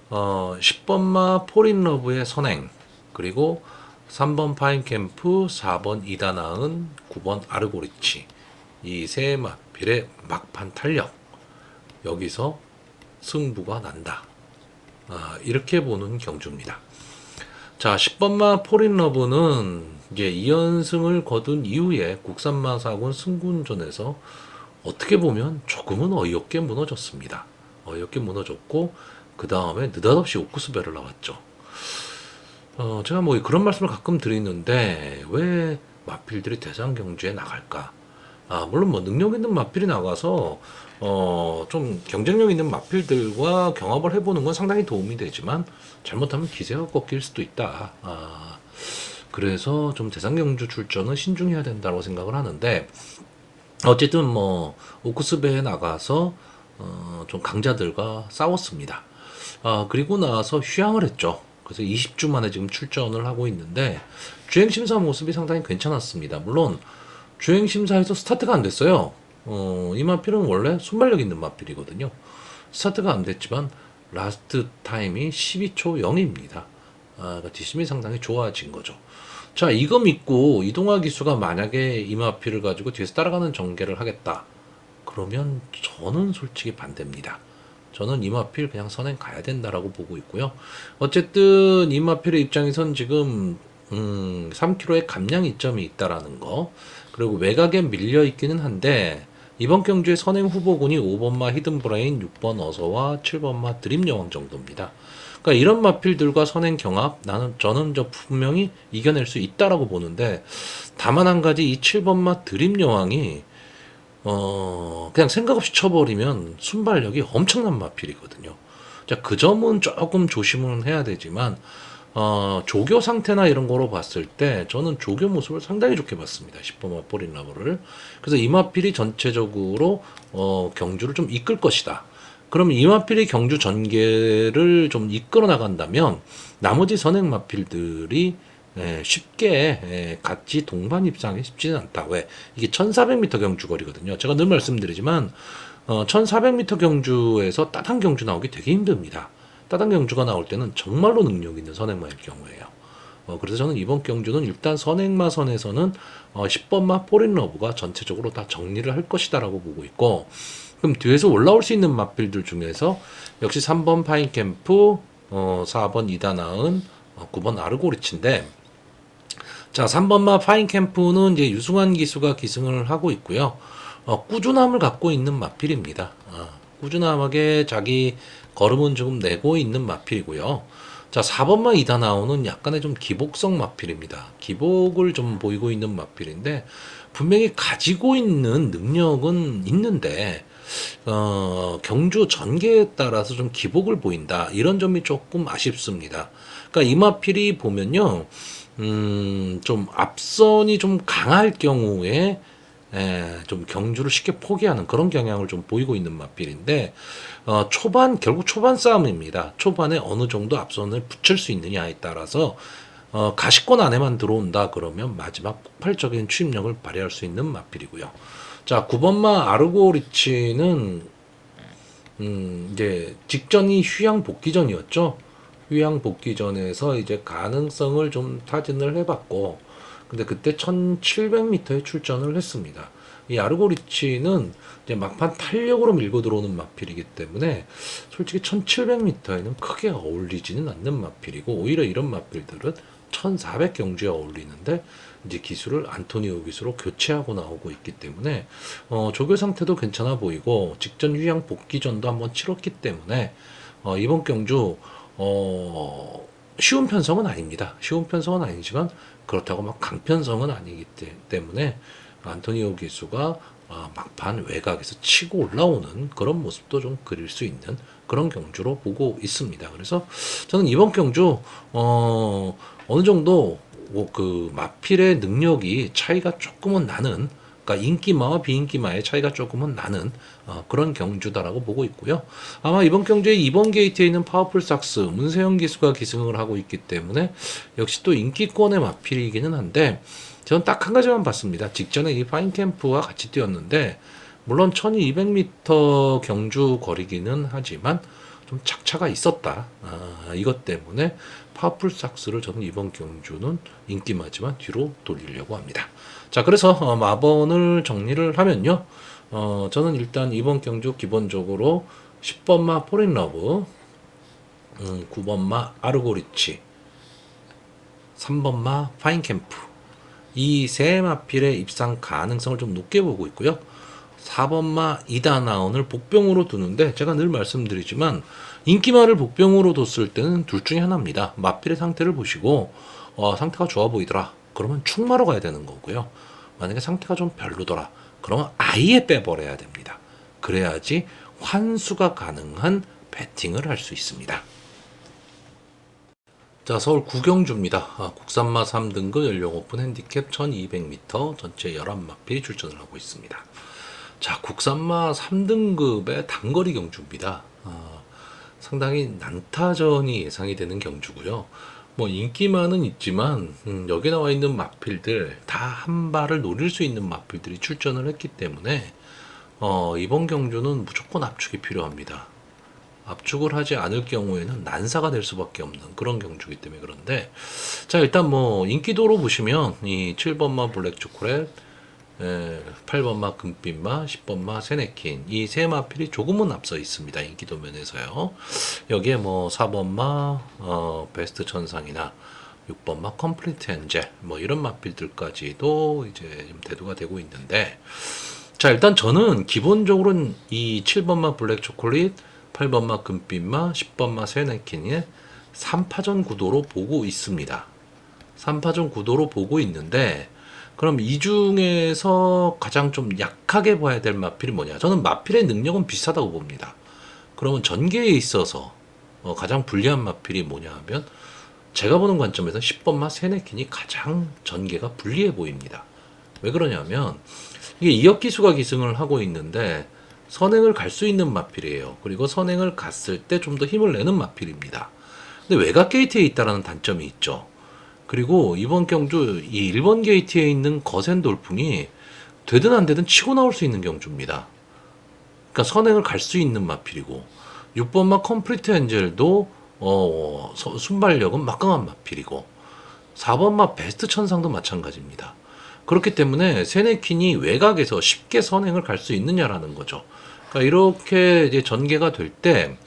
10번마 포린러브의 선행, 그리고 3번 파인캠프, 4번 이다나은, 9번 아르고리치 이 세 마필의 막판 탄력 여기서 승부가 난다. 이렇게 보는 경주입니다. 자, 10번마 포린러브는 이제 2연승을 거둔 이후에 국산마 사군 승군전에서 어떻게 보면 조금은 어이없게 무너졌습니다. 어이없게 무너졌고 그 다음에 느닷없이 옥구스벨을 나왔죠. 제가 뭐 그런 말씀을 가끔 드리는데 왜 마필들이 대상 경주에 나갈까? 물론 뭐 능력 있는 마필이 나가서 좀 경쟁력 있는 마필들과 경합을 해보는 건 상당히 도움이 되지만 잘못하면 기세가 꺾일 수도 있다. 그래서 좀 대상 경주 출전은 신중해야 된다고 생각을 하는데 어쨌든 뭐 오크스베에 나가서 좀 강자들과 싸웠습니다. 그리고 나서 휴양을 했죠. 그래서 20주 만에 지금 출전을 하고 있는데 주행심사 모습이 상당히 괜찮았습니다. 물론 주행심사에서 스타트가 안 됐어요. 이 마필은 원래 순발력 있는 마필이거든요. 스타트가 안 됐지만 라스트 타임이 12초 0입니다. 그러니까 뒷심이 상당히 좋아진 거죠. 자, 이거 믿고 이동화 기수가 만약에 이 마필을 가지고 뒤에서 따라가는 전개를 하겠다. 그러면 저는 솔직히 반대입니다. 저는 이 마필 그냥 선행 가야 된다라고 보고 있고요. 어쨌든 이 마필의 입장에선 지금 3km의 감량 이점이 있다라는 거, 그리고 외곽에 밀려 있기는 한데 이번 경주의 선행 후보군이 5번마 히든브레인, 6번 어서와 7번마 드림여왕 정도입니다. 그러니까 이런 마필들과 선행 경합 저는 분명히 이겨낼 수 있다라고 보는데 다만 한 가지 이 7번마 드림여왕이 그냥 생각 없이 쳐버리면 순발력이 엄청난 마필이거든요. 자, 그 점은 조금 조심은 해야 되지만 조교 상태나 이런 거로 봤을 때 저는 조교 모습을 상당히 좋게 봤습니다. 10번마 포린라브를. 그래서 이 마필이 전체적으로 경주를 좀 이끌 것이다. 그러면 이 마필이 경주 전개를 좀 이끌어 나간다면 나머지 선행 마필들이 쉽게 같이 동반 입상이 쉽지는 않다. 왜? 이게 1400m 경주 거리거든요. 제가 늘 말씀드리지만 1400m 경주에서 따당 경주 나오기 되게 힘듭니다. 따당 경주가 나올 때는 정말로 능력 있는 선행마일 경우에요. 그래서 저는 이번 경주는 일단 선행마 선에서는 10번마 포린러브가 전체적으로 다 정리를 할 것이다라고 보고 있고, 그럼 뒤에서 올라올 수 있는 마필들 중에서 역시 3번 파인캠프, 4번 이다나은, 9번 아르고리치인데, 자, 3번마 파인캠프는 이제 유승환 기수가 기승을 하고 있고요. 꾸준함을 갖고 있는 마필입니다. 꾸준함하게 자기 걸음은 조금 내고 있는 마필이고요. 자, 4번마 이다나오는 약간의 좀 기복성 마필입니다. 기복을 좀 보이고 있는 마필인데 분명히 가지고 있는 능력은 있는데 경주 전개에 따라서 좀 기복을 보인다. 이런 점이 조금 아쉽습니다. 그러니까 이 마필이 보면요. 좀 앞선이 좀 강할 경우에 좀 경주를 쉽게 포기하는 그런 경향을 좀 보이고 있는 맞빌인데 결국 초반 싸움입니다. 초반에 어느 정도 앞선을 붙일 수 있느냐에 따라서 가시권 안에만 들어온다 그러면 마지막 폭발적인 추임력을 발휘할 수 있는 맞빌이고요. 자, 9번마 아르고리치는 이제 직전이 휴양 복귀전이었죠. 휴양 복귀전에서 이제 가능성을 좀 타진을 해봤고, 근데 그때 1700m에 출전을 했습니다. 이 아르고리치는 이제 막판 탄력으로 밀고 들어오는 마필이기 때문에 솔직히 1700m에는 크게 어울리지는 않는 마필이고, 오히려 이런 마필들은 1400 경주에 어울리는데 이제 기술을 안토니오 기수로 교체하고 나오고 있기 때문에 조교 상태도 괜찮아 보이고 직전 휴양 복귀전도 한번 치렀기 때문에 이번 경주 쉬운 편성은 아닙니다. 쉬운 편성은 아니지만 그렇다고 막 강편성은 아니기 때문에 안토니오 기수가 막판 외곽에서 치고 올라오는 그런 모습도 좀 그릴 수 있는 그런 경주로 보고 있습니다. 그래서 저는 이번 경주 어느 정도 그 마필의 능력이 차이가 조금은 나는, 그러니까 인기마와 비인기마의 차이가 조금은 나는 그런 경주다라고 보고 있고요. 아마 이번 경주에 2번 게이트에 있는 파워풀 삭스 문세영 기수가 기승을 하고 있기 때문에 역시 또 인기권의 마필이기는 한데 저는 딱 한 가지만 봤습니다. 직전에 이 파인캠프와 같이 뛰었는데 물론 1200m 경주 거리기는 하지만 좀 착차가 있었다. 이것 때문에 파워풀 삭스를 저는 이번 경주는 인기마지만 뒤로 돌리려고 합니다. 자, 그래서 마번을 정리를 하면요. 저는 일단 이번 경주 기본적으로 10번마 포린러브, 9번마 아르고리치, 3번마 파인캠프 이 세 마필의 입상 가능성을 좀 높게 보고 있고요. 4번마 이다나온을 복병으로 두는데 제가 늘 말씀드리지만 인기마를 복병으로 뒀을 때는 둘 중에 하나입니다. 마필의 상태를 보시고 상태가 좋아 보이더라. 그러면 충마로 가야 되는 거고요. 만약에 상태가 좀 별로더라. 그러면 아예 빼버려야 됩니다. 그래야지 환수가 가능한 배팅을 할 수 있습니다. 자, 서울 구경주입니다. 국산마 3등급 연령 오픈 핸디캡 1200m 전체 11마필이 출전을 하고 있습니다. 자, 국산마 3등급의 단거리 경주입니다. 상당히 난타전이 예상이 되는 경주고요. 뭐 인기만은 있지만 여기 나와 있는 마필들 다 한 발을 노릴 수 있는 마필들이 출전을 했기 때문에 이번 경주는 무조건 압축이 필요합니다. 압축을 하지 않을 경우에는 난사가 될 수밖에 없는 그런 경주이기 때문에 그런데 자, 일단 뭐 인기도로 보시면 이 7번마 블랙 초콜릿, 8번마 금빛마, 10번마 세네킨 이 세 마필이 조금은 앞서 있습니다. 인기도 면에서요. 여기에 뭐 4번마 베스트 천상이나 6번마 컴플리트 엔젤 뭐 이런 마필들까지도 이제 좀 대두가 되고 있는데 자, 일단 저는 기본적으로는 이 7번마 블랙 초콜릿, 8번마 금빛마, 10번마 세네킨의 3파전 구도로 보고 있습니다. 3파전 구도로 보고 있는데 그럼 이 중에서 가장 좀 약하게 봐야 될 마필이 뭐냐? 저는 마필의 능력은 비슷하다고 봅니다. 그러면 전개에 있어서 가장 불리한 마필이 뭐냐 하면 제가 보는 관점에서 10번마 세네킨이 가장 전개가 불리해 보입니다. 왜 그러냐면 이게 이역 기수가 기승을 하고 있는데 선행을 갈 수 있는 마필이에요. 그리고 선행을 갔을 때 좀 더 힘을 내는 마필입니다. 근데 외곽 게이트에 있다라는 단점이 있죠. 그리고 이번 경주 이 1번 게이트에 있는 거센 돌풍이 되든 안 되든 치고 나올 수 있는 경주입니다. 그러니까 선행을 갈 수 있는 마필이고 6번마 컴플리트 엔젤도 순발력은 막강한 마필이고 4번마 베스트 천상도 마찬가지입니다. 그렇기 때문에 세네킨이 외곽에서 쉽게 선행을 갈 수 있느냐라는 거죠. 그러니까 이렇게 이제 전개가 될 때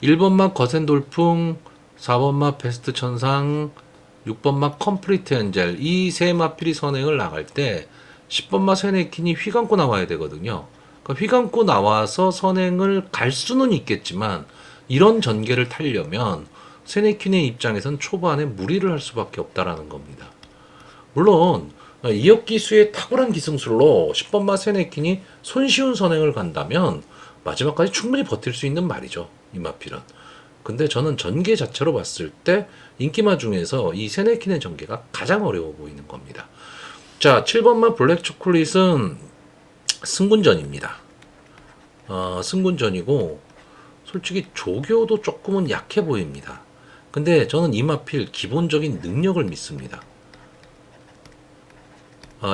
1번마 거센 돌풍, 4번마 베스트 천상, 6번마 컴플리트 엔젤 이 세 마필이 선행을 나갈 때 10번마 세네킨이 휘감고 나와야 되거든요. 그러니까 휘감고 나와서 선행을 갈 수는 있겠지만 이런 전개를 타려면 세네킨의 입장에선 초반에 무리를 할 수밖에 없다라는 겁니다. 물론 이역 기수의 탁월한 기승술로 10번마 세네킨이 손쉬운 선행을 간다면 마지막까지 충분히 버틸 수 있는 말이죠. 이 마필은. 근데 저는 전개 자체로 봤을 때 인기마 중에서 이 세네킨의 전개가 가장 어려워 보이는 겁니다. 자, 7번마 블랙 초콜릿은 승군전입니다. 승군전이고 솔직히 조교도 조금은 약해 보입니다. 근데 저는 이마필 기본적인 능력을 믿습니다.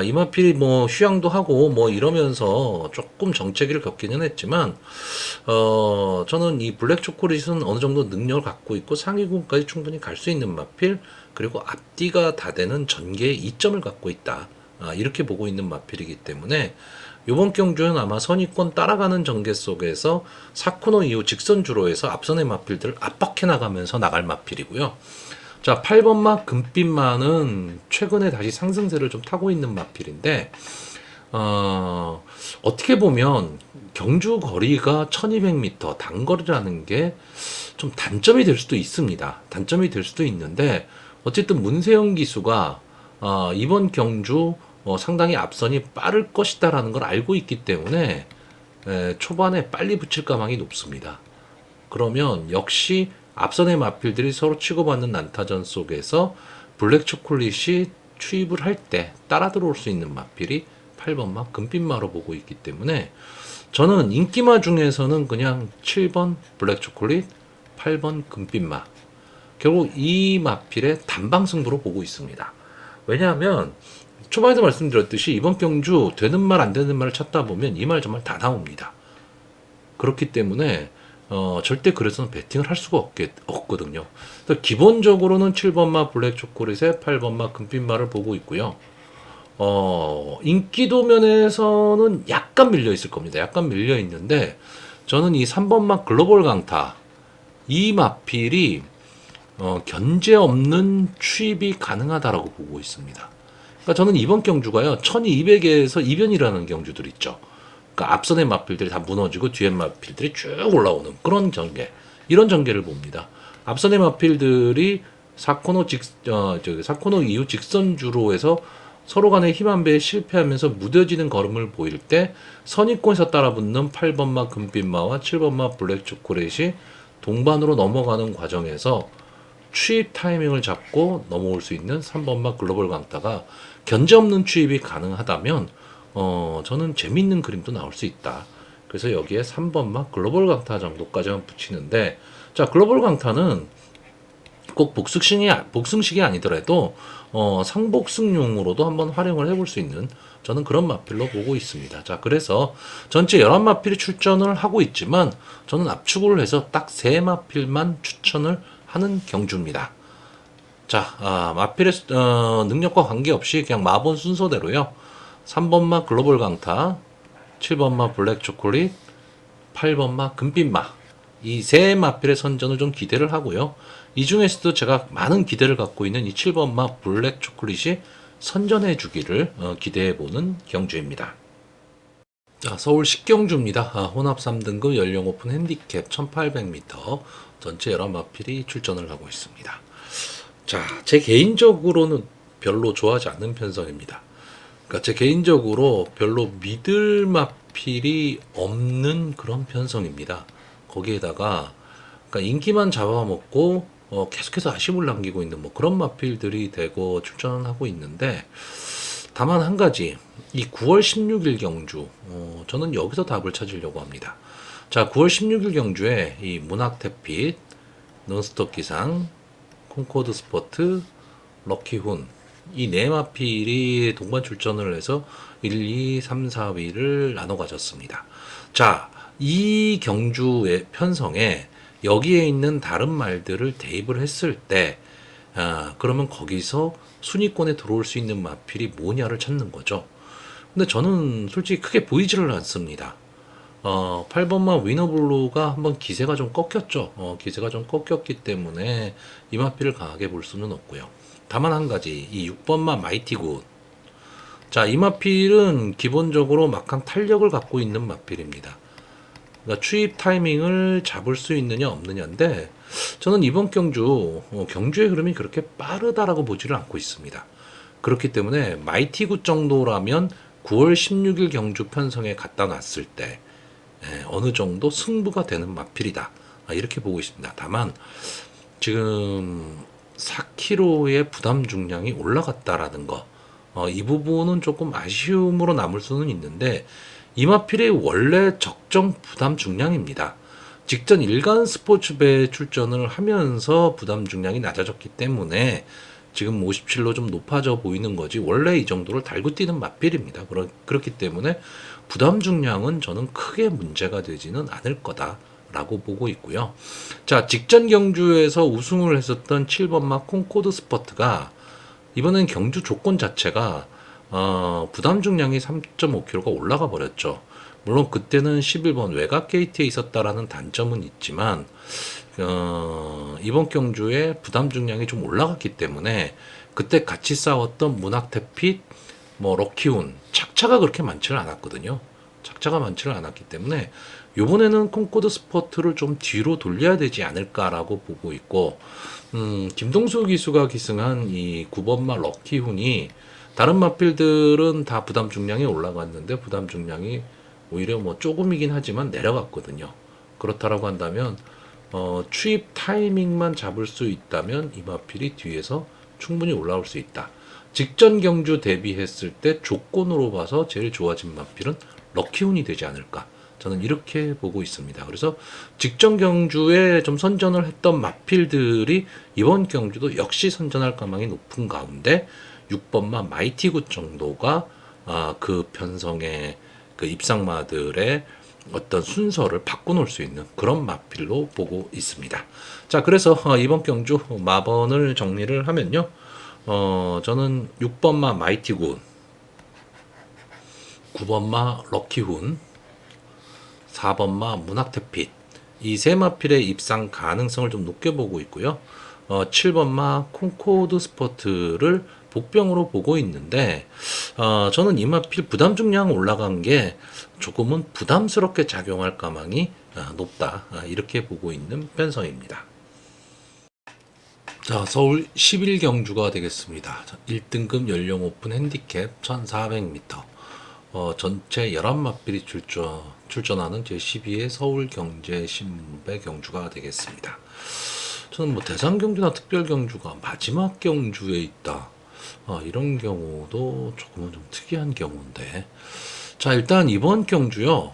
이마필이 뭐 휴양도 하고 뭐 이러면서 조금 정체기를 겪기는 했지만 저는 이 블랙 초콜릿은 어느 정도 능력을 갖고 있고 상위군까지 충분히 갈 수 있는 마필, 그리고 앞뒤가 다 되는 전개의 이점을 갖고 있다. 이렇게 보고 있는 마필이기 때문에 이번 경주는 아마 선의권 따라가는 전개 속에서 사코노 이후 직선 주로에서 앞선의 마필들을 압박해 나가면서 나갈 마필이고요. 자, 8번마 금빛마는 최근에 다시 상승세를 좀 타고 있는 마필인데 어떻게 보면 경주 거리가 1200m 단거리라는 게 좀 단점이 될 수도 있습니다. 단점이 될 수도 있는데 어쨌든 문세영 기수가 이번 경주 상당히 앞선이 빠를 것이다라는 걸 알고 있기 때문에 초반에 빨리 붙일 가망이 높습니다. 그러면 역시 앞선의 마필들이 서로 치고받는 난타전 속에서 블랙 초콜릿이 추입을 할 때 따라 들어올 수 있는 마필이 8번마 금빛마로 보고 있기 때문에 저는 인기마 중에서는 그냥 7번 블랙 초콜릿, 8번 금빛마, 결국 이 마필의 단방 승부로 보고 있습니다. 왜냐하면 초반에도 말씀드렸듯이 이번 경주 되는 말 안 되는 말을 찾다 보면 이 말 정말 다 나옵니다. 그렇기 때문에 절대 그래서는 배팅을 할 수가 없거든요. 그래서 기본적으로는 7번마 블랙 초콜릿에 8번마 금빛마를 보고 있고요. 인기도 면에서는 약간 밀려 있을 겁니다. 약간 밀려 있는데 저는 이 3번마 글로벌 강타, 이 마필이 견제 없는 추입이 가능하다라고 보고 있습니다. 그러니까 저는 이번 경주가요 1200에서 이변이라는 경주들 있죠. 그러니까 앞선의 마필들이 다 무너지고 뒤에 마필들이 쭉 올라오는 그런 전개, 이런 전개를 봅니다. 앞선의 마필들이 사코노 이후 직선주로에서 서로 간의 힘 한 배에 실패하면서 무뎌지는 걸음을 보일 때 선입권에서 따라붙는 8번마 금빛마와 7번마 블랙 초콜릿이 동반으로 넘어가는 과정에서 추입 타이밍을 잡고 넘어올 수 있는 3번마 글로벌 강타가 견제 없는 추입이 가능하다면 저는 재밌는 그림도 나올 수 있다. 그래서 여기에 3번마 글로벌 강타 정도까지만 붙이는데, 자, 글로벌 강타는 꼭 복승식이 아니더라도 상복승용으로도 한번 활용을 해볼 수 있는 저는 그런 마필로 보고 있습니다. 자, 그래서 전체 11마필이 출전을 하고 있지만 저는 압축을 해서 딱 3마필만 추천을 하는 경주입니다. 자, 마필의 능력과 관계없이 그냥 마본 순서대로요. 3번마 글로벌 강타, 7번마 블랙 초콜릿, 8번마 금빛마, 이 세 마필의 선전을 좀 기대를 하고요. 이 중에서도 제가 많은 기대를 갖고 있는 이 7번마 블랙 초콜릿이 선전해 주기를 기대해보는 경주입니다. 자, 서울 10경주입니다. 혼합 3등급 연령 오픈 핸디캡 1800m 전체 11마필이 출전을 하고 있습니다. 자, 제 개인적으로는 별로 좋아하지 않는 편성입니다. 그러니까 제 개인적으로 별로 믿을 마필이 없는 그런 편성입니다. 거기에다가 그러니까 인기만 잡아먹고 계속해서 아쉬움을 남기고 있는 뭐 그런 마필들이 되고 출전하고 있는데, 다만 한 가지, 이 9월 16일 경주 저는 여기서 답을 찾으려고 합니다. 자, 9월 16일 경주에 이 문학태핏, 논스톱 기상, 콩코드 스포트, 럭키훈, 이 네 마필이 동반 출전을 해서 1, 2, 3, 4위를 나눠 가졌습니다. 자, 이 경주의 편성에 여기에 있는 다른 말들을 대입을 했을 때 그러면 거기서 순위권에 들어올 수 있는 마필이 뭐냐를 찾는 거죠. 근데 저는 솔직히 크게 보이지를 않습니다. 8번마 위너블루가 한번 기세가 좀 꺾였죠. 기세가 좀 꺾였기 때문에 이 마필을 강하게 볼 수는 없고요. 다만 한 가지, 이 6번마 마이티굿. 자, 이 마필은 기본적으로 막강 탄력을 갖고 있는 마필입니다. 그러니까 추입 타이밍을 잡을 수 있느냐 없느냐인데 저는 이번 경주 경주의 흐름이 그렇게 빠르다라고 보지를 않고 있습니다. 그렇기 때문에 마이티굿 정도라면 9월 16일 경주 편성에 갖다 놨을 때 어느 정도 승부가 되는 마필이다. 이렇게 보고 있습니다. 다만 지금 4kg의 부담 중량이 올라갔다라는 거, 이 부분은 조금 아쉬움으로 남을 수는 있는데 이마필의 원래 적정 부담 중량입니다. 직전 일간 스포츠배에 출전을 하면서 부담 중량이 낮아졌기 때문에 지금 57로 좀 높아져 보이는 거지 원래 이 정도를 달고 뛰는 마필입니다. 그렇기 때문에 부담 중량은 저는 크게 문제가 되지는 않을 거다라고 보고 있고요. 자, 직전 경주에서 우승을 했었던 7번마 콩코드 스퍼트가 이번엔 경주 조건 자체가 부담 중량이 3.5kg가 올라가 버렸죠. 물론 그때는 11번 외곽 게이트에 있었다라는 단점은 있지만 이번 경주에 부담 중량이 좀 올라갔기 때문에 그때 같이 싸웠던 문학태핏, 뭐 럭키운 착차가 그렇게 많지는 않았거든요. 착차가 많지는 않았기 때문에 이번에는 콩코드 스포트를 좀 뒤로 돌려야 되지 않을까라고 보고 있고, 김동수 기수가 기승한 이 9번마 럭키훈이 다른 마필들은 다 부담 중량이 올라갔는데 부담 중량이 오히려 뭐 조금이긴 하지만 내려갔거든요. 그렇다라고 한다면 추입 타이밍만 잡을 수 있다면 이 마필이 뒤에서 충분히 올라올 수 있다. 직전 경주 대비했을 때 조건으로 봐서 제일 좋아진 마필은 럭키훈이 되지 않을까. 저는 이렇게 보고 있습니다. 그래서 직전 경주에 좀 선전을 했던 마필들이 이번 경주도 역시 선전할 가망이 높은 가운데 6번마 마이티굿 정도가 그 편성의 그 입상마들의 어떤 순서를 바꿔놓을 수 있는 그런 마필로 보고 있습니다. 자, 그래서 이번 경주 마번을 정리를 하면요. 저는 6번마 마이티굿, 9번마 럭키훈, 4번마 문학태핏 이 세 마필의 입상 가능성을 좀 높게 보고 있고요. 7번마 콩코드 스포트를 복병으로 보고 있는데 저는 이 마필 부담 중량 올라간 게 조금은 부담스럽게 작용할 가망이 높다. 이렇게 보고 있는 편성입니다. 자, 서울 11경주가 되겠습니다. 1등급 연령 오픈 핸디캡 1400m. 전체 11마필이 출전하는 제12회 서울경제신문배 경주가 되겠습니다. 저는 뭐 대상경주나 특별경주가 마지막 경주에 있다. 이런 경우도 조금은 좀 특이한 경우인데. 자, 일단 이번 경주요,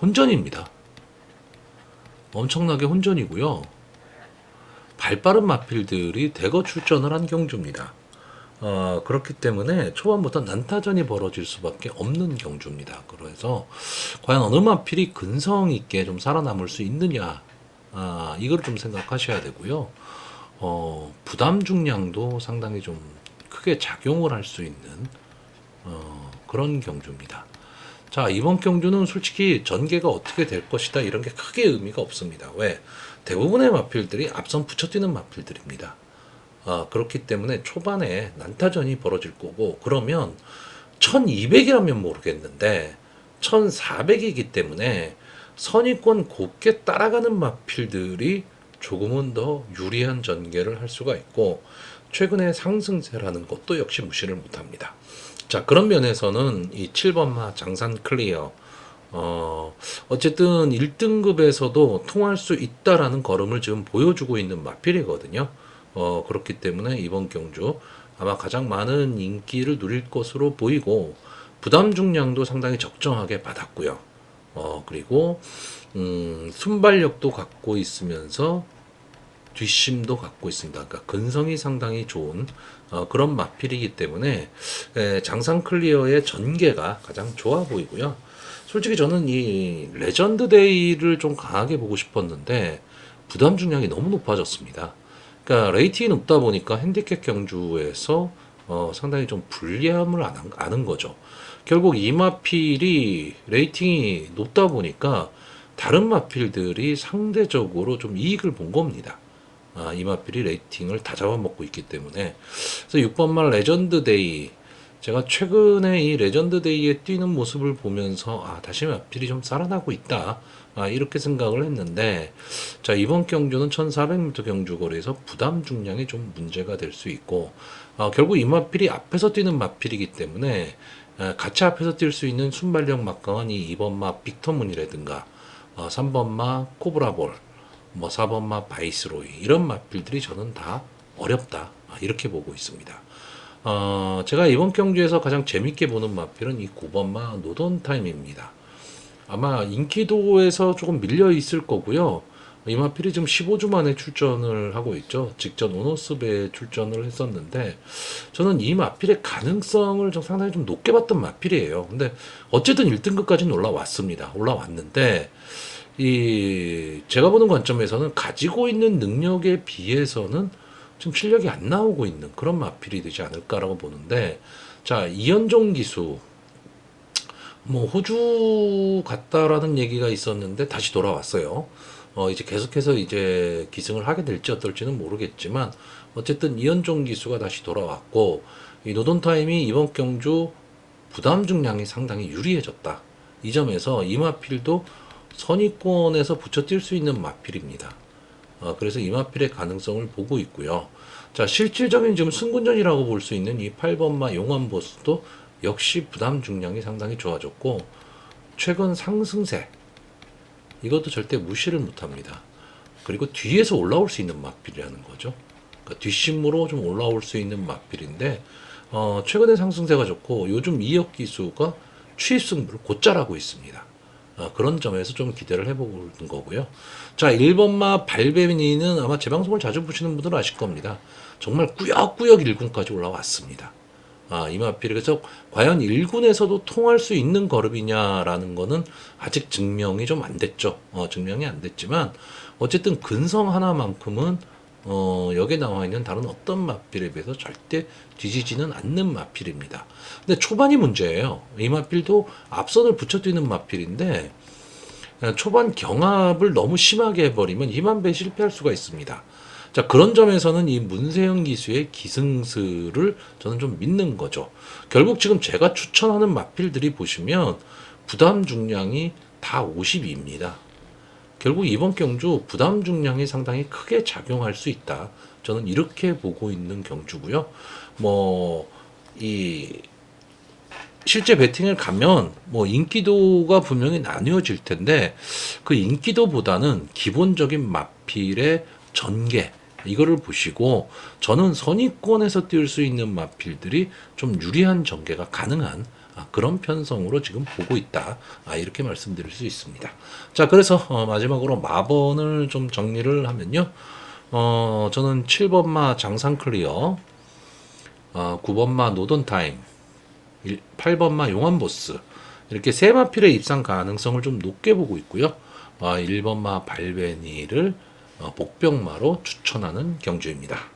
혼전입니다. 엄청나게 혼전이고요. 발빠른 마필들이 대거 출전을 한 경주입니다. 그렇기 때문에 초반부터 난타전이 벌어질 수밖에 없는 경주입니다. 그래서 과연 어느 마필이 근성 있게 좀 살아남을 수 있느냐, 이걸 좀 생각하셔야 되고요. 부담 중량도 상당히 좀 크게 작용을 할 수 있는 그런 경주입니다. 자, 이번 경주는 솔직히 전개가 어떻게 될 것이다 이런 게 크게 의미가 없습니다. 왜? 대부분의 마필들이 앞선 붙여뛰는 마필들입니다. 그렇기 때문에 초반에 난타전이 벌어질 거고, 그러면 1200이라면 모르겠는데 1400이기 때문에 선입권 곱게 따라가는 마필들이 조금은 더 유리한 전개를 할 수가 있고, 최근에 상승세라는 것도 역시 무시를 못합니다. 자, 그런 면에서는 이 7번마 장산 클리어, 어쨌든 1등급에서도 통할 수 있다라는 걸음을 지금 보여주고 있는 마필이거든요. 그렇기 때문에 이번 경주 아마 가장 많은 인기를 누릴 것으로 보이고, 부담 중량도 상당히 적정하게 받았고요. 그리고 순발력도 갖고 있으면서 뒷심도 갖고 있습니다. 그러니까 근성이 상당히 좋은 그런 마필이기 때문에 장상 클리어의 전개가 가장 좋아 보이고요. 솔직히 저는 이 레전드 데이를 좀 강하게 보고 싶었는데 부담 중량이 너무 높아졌습니다. 그러니까 레이팅이 높다 보니까 핸디캡 경주에서 상당히 좀 불리함을 아는 거죠. 결국 이 마필이 레이팅이 높다 보니까 다른 마필들이 상대적으로 좀 이익을 본 겁니다. 이 마필이 레이팅을 다 잡아먹고 있기 때문에. 그래서 6번말 레전드 데이, 제가 최근에 이 레전드 데이에 뛰는 모습을 보면서 다시 마필이 좀 살아나고 있다, 이렇게 생각을 했는데, 자, 이번 경주는 1400m 경주 거리에서 부담 중량이 좀 문제가 될 수 있고, 결국 이 마필이 앞에서 뛰는 마필이기 때문에 같이 앞에서 뛸 수 있는 순발력 막강한 이 2번마 빅터문이라든가 3번마 코브라볼, 뭐 4번마 바이스로이 이런 마필들이 저는 다 어렵다 이렇게 보고 있습니다. 제가 이번 경주에서 가장 재밌게 보는 마필은 이 9번마 노던타임입니다. 아마 인기도에서 조금 밀려 있을 거고요. 이 마필이 지금 15주 만에 출전을 하고 있죠. 직전 오너스배에 출전을 했었는데 저는 이 마필의 가능성을 좀 상당히 좀 높게 봤던 마필이에요. 근데 어쨌든 1등급까지는 올라왔습니다. 올라왔는데 이 제가 보는 관점에서는 가지고 있는 능력에 비해서는 좀 실력이 안 나오고 있는 그런 마필이 되지 않을까라고 보는데, 자, 이현종 기수 뭐 호주 갔다라는 얘기가 있었는데 다시 돌아왔어요. 이제 계속해서 이제 기승을 하게 될지 어떨지는 모르겠지만 어쨌든 이현종 기수가 다시 돌아왔고, 이 노돈타임이 이번 경주 부담 중량이 상당히 유리해졌다. 이 점에서 이 마필도 선의권에서 붙여 뛸 수 있는 마필입니다. 그래서 이 마필의 가능성을 보고 있고요. 자, 실질적인 지금 승군전이라고 볼 수 있는 이 8번마 용암보스도 역시 부담 중량이 상당히 좋아졌고, 최근 상승세 이것도 절대 무시를 못합니다. 그리고 뒤에서 올라올 수 있는 마필이라는 거죠. 그러니까 뒷심으로 좀 올라올 수 있는 마필인데, 최근에 상승세가 좋고 요즘 이역 기수가 추입 승부를 곧잘하고 있습니다. 그런 점에서 좀 기대를 해보는 거고요. 자, 1번마 발베니는 아마 제 방송을 자주 보시는 분들은 아실 겁니다. 정말 꾸역꾸역 1군까지 올라왔습니다. 이 마필이 그래서 과연 1군에서도 통할 수 있는 걸음이냐라는 거는 아직 증명이 좀 안 됐죠. 증명이 안 됐지만 어쨌든 근성 하나만큼은 여기에 나와 있는 다른 어떤 마필에 비해서 절대 뒤지지는 않는 마필입니다. 근데 초반이 문제예요. 이 마필도 앞선을 붙여뛰는 마필인데 초반 경합을 너무 심하게 해버리면 희만배에 실패할 수가 있습니다. 자, 그런 점에서는 이 문세영 기수의 기승스를 저는 좀 믿는 거죠. 결국 지금 제가 추천하는 마필들이 보시면 부담 중량이 다 52입니다. 결국 이번 경주 부담 중량이 상당히 크게 작용할 수 있다. 저는 이렇게 보고 있는 경주고요. 이 실제 배팅을 가면 인기도가 분명히 나뉘어질 텐데 그 인기도보다는 기본적인 마필의 전개 이거를 보시고 저는 선의권에서 뛸 수 있는 마필들이 좀 유리한 전개가 가능한 그런 편성으로 지금 보고 있다. 이렇게 말씀드릴 수 있습니다. 자, 그래서 마지막으로 마번을 좀 정리를 하면요. 저는 7번마 장상 클리어, 9번마 노던타임, 8번마 용암보스 이렇게 세 마필의 입상 가능성을 좀 높게 보고 있고요. 1번마 발베니를 복병마로 추천하는 경주입니다.